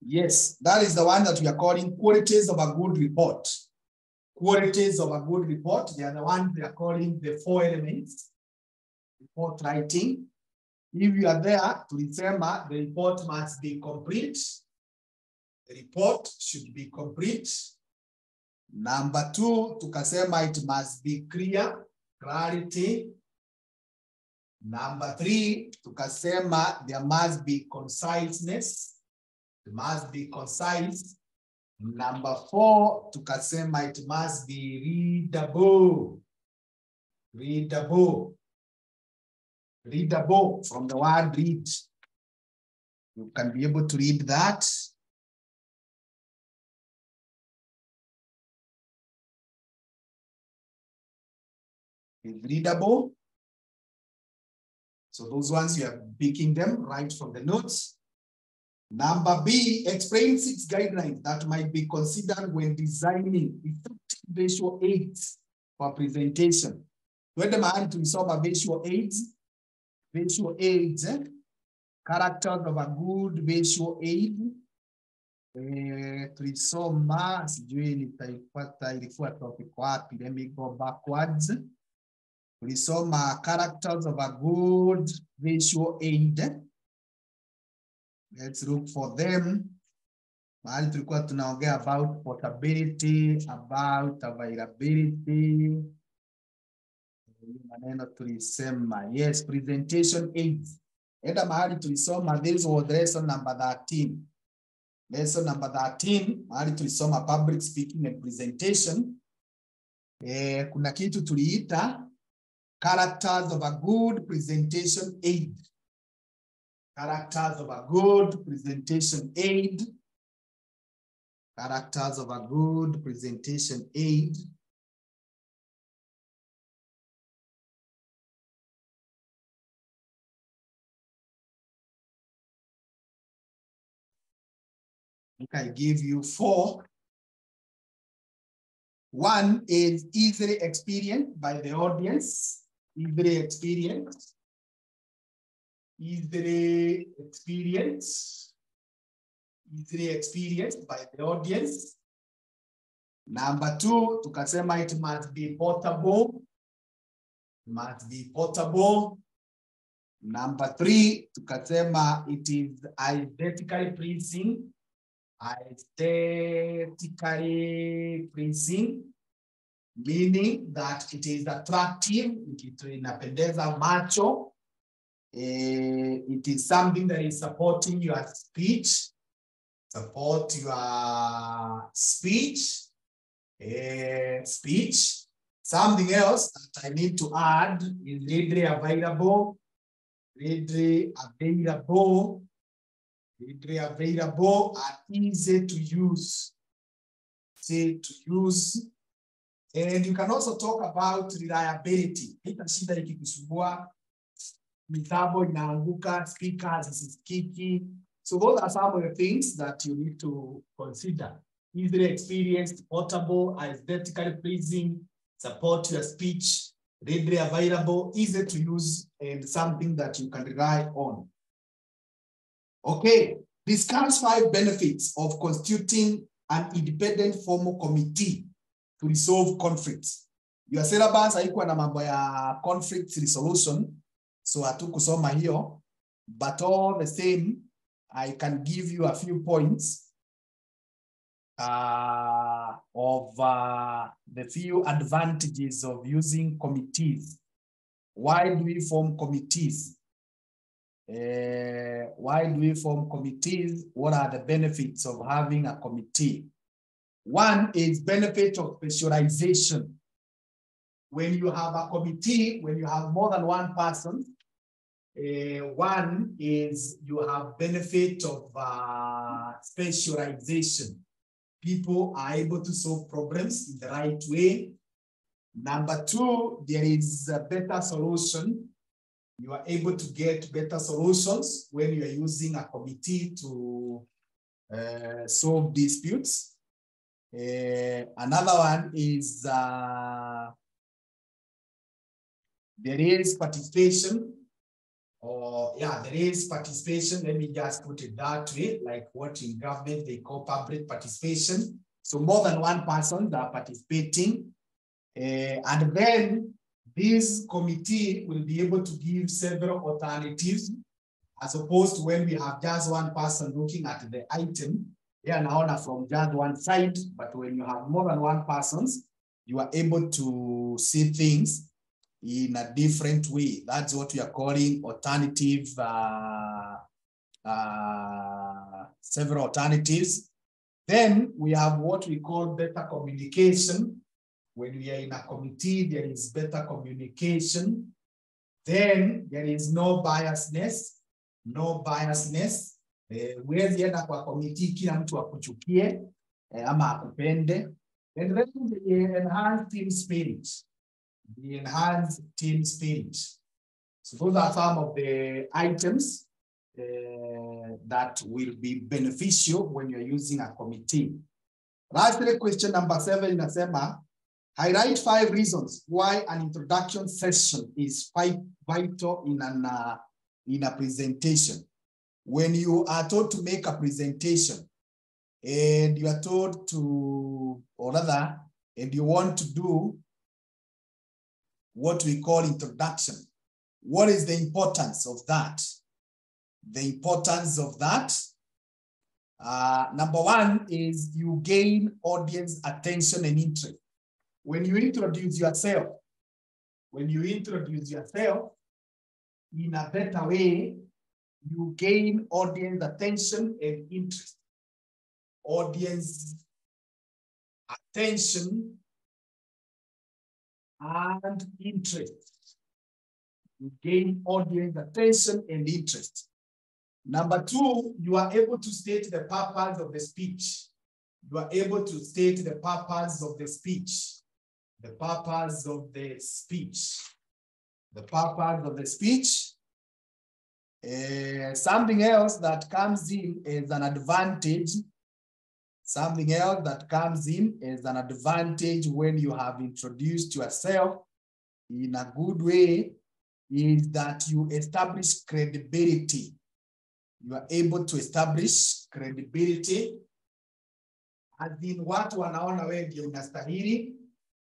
Yes, that is the one that we are calling qualities of a good report. Qualities of a good report. They are the ones we are calling the 4 elements. Report writing. If you are there to remember, the report must be complete. The report should be complete. Number 2, tukasema it must be clear, clarity. Number 3, tukasema there must be conciseness. It must be concise. Number 4, tukasema it must be readable. Readable. Readable, from the word read. You can be able to read that. It's readable. So those ones, you are picking them right from the notes. Number B, explain 6 guidelines that might be considered when designing effective visual aids for presentation. Tuende mahali tulisoma visual aids. Visual aids, characters of a good visual aid. Tulisoma, sijui nitaipata, ilikuwa topic wapi, let me go backwards. Tulisoma characters of a good visual aid. Let's look for them. Mahali tulikuwa tunaongea about portability, about availability. Maneno tulisema, yes, presentation aids. Enda mahali tulisoma, this was lesson number 13. Lesson number 13, mahali tulisoma public speaking and presentation. Kuna kitu tuliita characters of a good presentation aid. Characters of a good presentation aid. Characters of a good presentation aid. I give you 4. One is easily experienced by the audience. Easily experienced. Easily experienced. Easily experienced by the audience. Number 2, tukasema it must be portable. Must be portable. Number 3, tukasema it is aesthetically pleasing. Aesthetically pleasing, meaning that it is attractive, it inapendeza macho. It is something that is supporting your speech. Support your speech. Something else that I need to add is readily available. Readily available. Readily available and easy to use. Easy to use. And you can also talk about reliability. Ita shida ikikusumbua, mitambo inaanguka, speakers isisikiki. So those are some of the things that you need to consider. Easily experienced, portable, aesthetically pleasing, support your speech, readily available, easy to use, and something that you can rely on. Okay, discuss 5 benefits of constituting an independent formal committee to resolve conflicts. Your syllabus haikuwa na mambo ya conflict resolution, so hatukusoma hiyo, but all the same, I can give you a few points of the few advantages of using committees. Why do we form committees? Why do we form committees? What are the benefits of having a committee? One is benefit of specialization. When you have a committee, when you have more than one person, one is you have benefit of specialization. People are able to solve problems in the right way. Number 2, there is a better solution. You are able to get better solutions when you are using a committee to solve disputes. Another one is there is participation. There is participation. Let me just put it that way, like what in government they call public participation. So more than one person are participating. And then this committee will be able to give several alternatives, as opposed to when we have just one person looking at the item, naona from just one side. But when you have more than one person, you are able to see things in a different way. That's what we are calling alternative, several alternatives. Then we have what we call better communication. When we are in a committee, there is better communication. Then there is no biasness, no biasness. Huwezi enda kwa committee kila mtu akuchukie ama akupende. And then the enhanced team spirit. The enhanced team spirit. So those are some of the items that will be beneficial when you're using a committee. Lastly, question number 7 inasema, highlight 5 reasons why an introduction session is vital in a presentation. When you are told to make a presentation and you are told to, or rather, and you want to do what we call introduction, what is the importance of that? The importance of that, number 1 is you gain audience attention and interest. When you introduce yourself in a better way, you gain audience attention and interest. Audience attention and interest. You gain audience attention and interest. Number 2, you are able to state the purpose of the speech. You are able to state the purpose of the speech. The purpose of the speech. The purpose of the speech. Something else that comes in as an advantage. Something else that comes in as an advantage when you have introduced yourself in a good way is that you establish credibility. You are able to establish credibility. As in watu wanaona wewe ndio unastahili.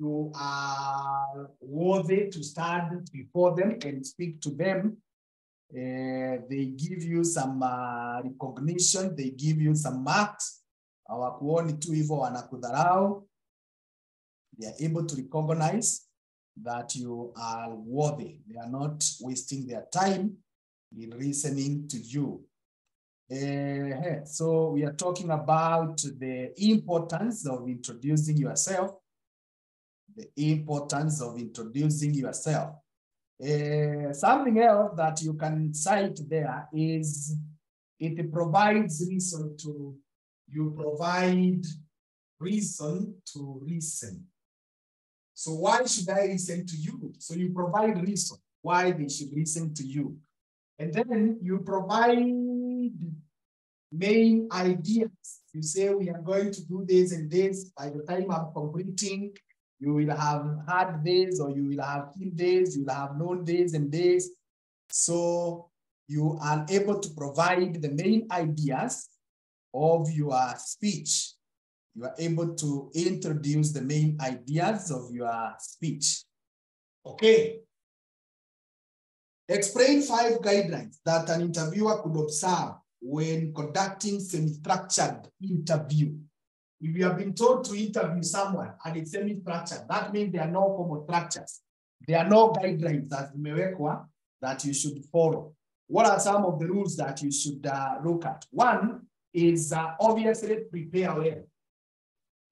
You are worthy to stand before them and speak to them. They give you some recognition. They give you some marks. Hawakuoni tu hivyo wanakudharau. They are able to recognize that you are worthy. They are not wasting their time in listening to you. So we are talking about the importance of introducing yourself. The importance of introducing yourself. Something else that you can cite there is it provides reason to, you provide reason to listen. So why should I listen to you? So you provide reason why they should listen to you. And then you provide main ideas. You say we are going to do this and this. By the time I'm completing, you will have had this, or you will have seen this, you will have known this and this. So you are able to provide the main ideas of your speech. You are able to introduce the main ideas of your speech. Okay. Explain 5 guidelines that an interviewer could observe when conducting semi-structured interview. If you have been told to interview someone and it's semi-structured, that means there are no formal structures. There are no guidelines that you should follow. What are some of the rules that you should look at? 1 is obviously prepare well.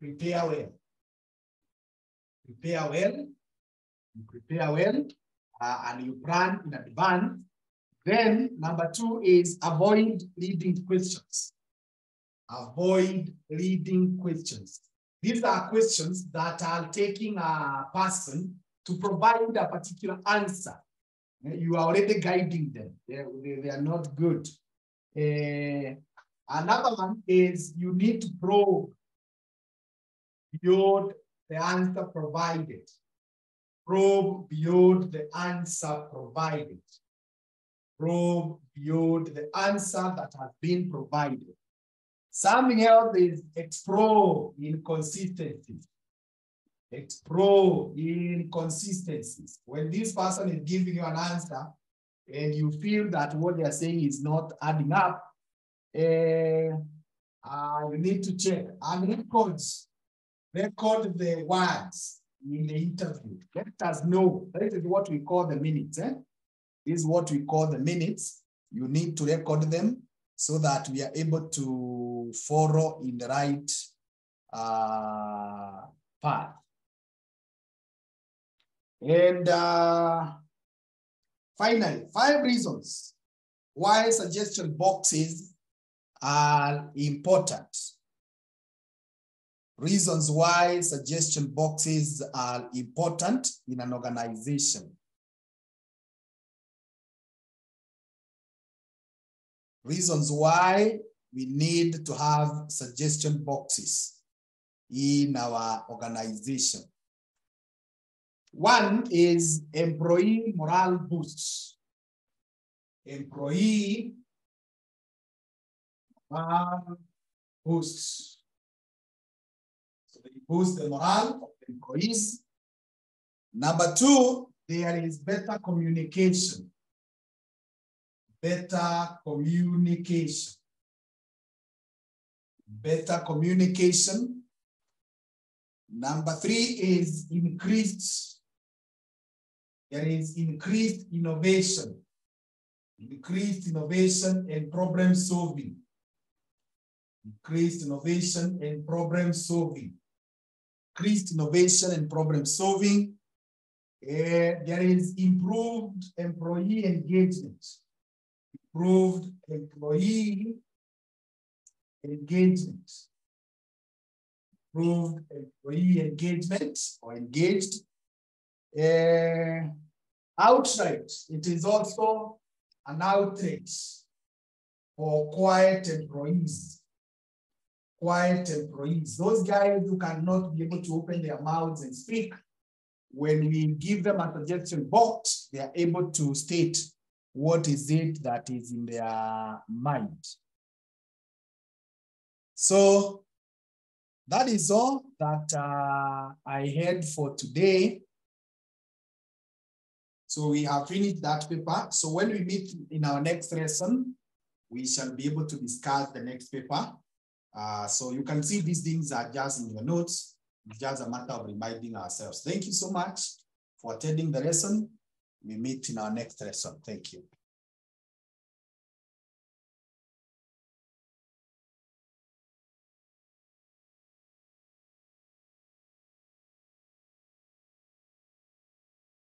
Prepare well. Prepare well. You prepare well and you plan in advance. Then number 2 is avoid leading questions. Avoid leading questions. These are questions that are taking a person to provide a particular answer. You are already guiding them. They are not good. Another one is you need to probe beyond the answer provided. Probe beyond the answer provided. Probe beyond the answer that has been provided. Something else is explore inconsistencies. Explore inconsistencies. When this person is giving you an answer and you feel that what they are saying is not adding up, you need to check and record the words in the interview. Let us know. That is what we call the minutes. This is what we call the minutes. You need to record them so that we are able to follow in the right path. And Finally, 5 reasons why suggestion boxes are important. Reasons why suggestion boxes are important in an organization. Reasons why we need to have suggestion boxes in our organization. One is employee morale boosts. Employee morale boosts. So they boost the morale of the employees. Number 2, there is better communication. Better communication. Better communication. Number 3 is increased. There is increased innovation. Increased innovation and problem solving. Increased innovation and problem solving. Increased innovation and problem solving. There is improved employee engagement. Improved employee engagement. Improved employee engagement or engaged. Outright, it is also an outrage for quiet employees. Quiet employees, those guys who cannot be able to open their mouths and speak, when we give them a suggestion box, they are able to state what is it that is in their mind. So that is all that I had for today. So we have finished that paper. So when we meet in our next lesson, we shall be able to discuss the next paper. So you can see these things are just in your notes. It's just a matter of reminding ourselves. Thank you so much for attending the lesson. We meet in our next lesson. Thank you.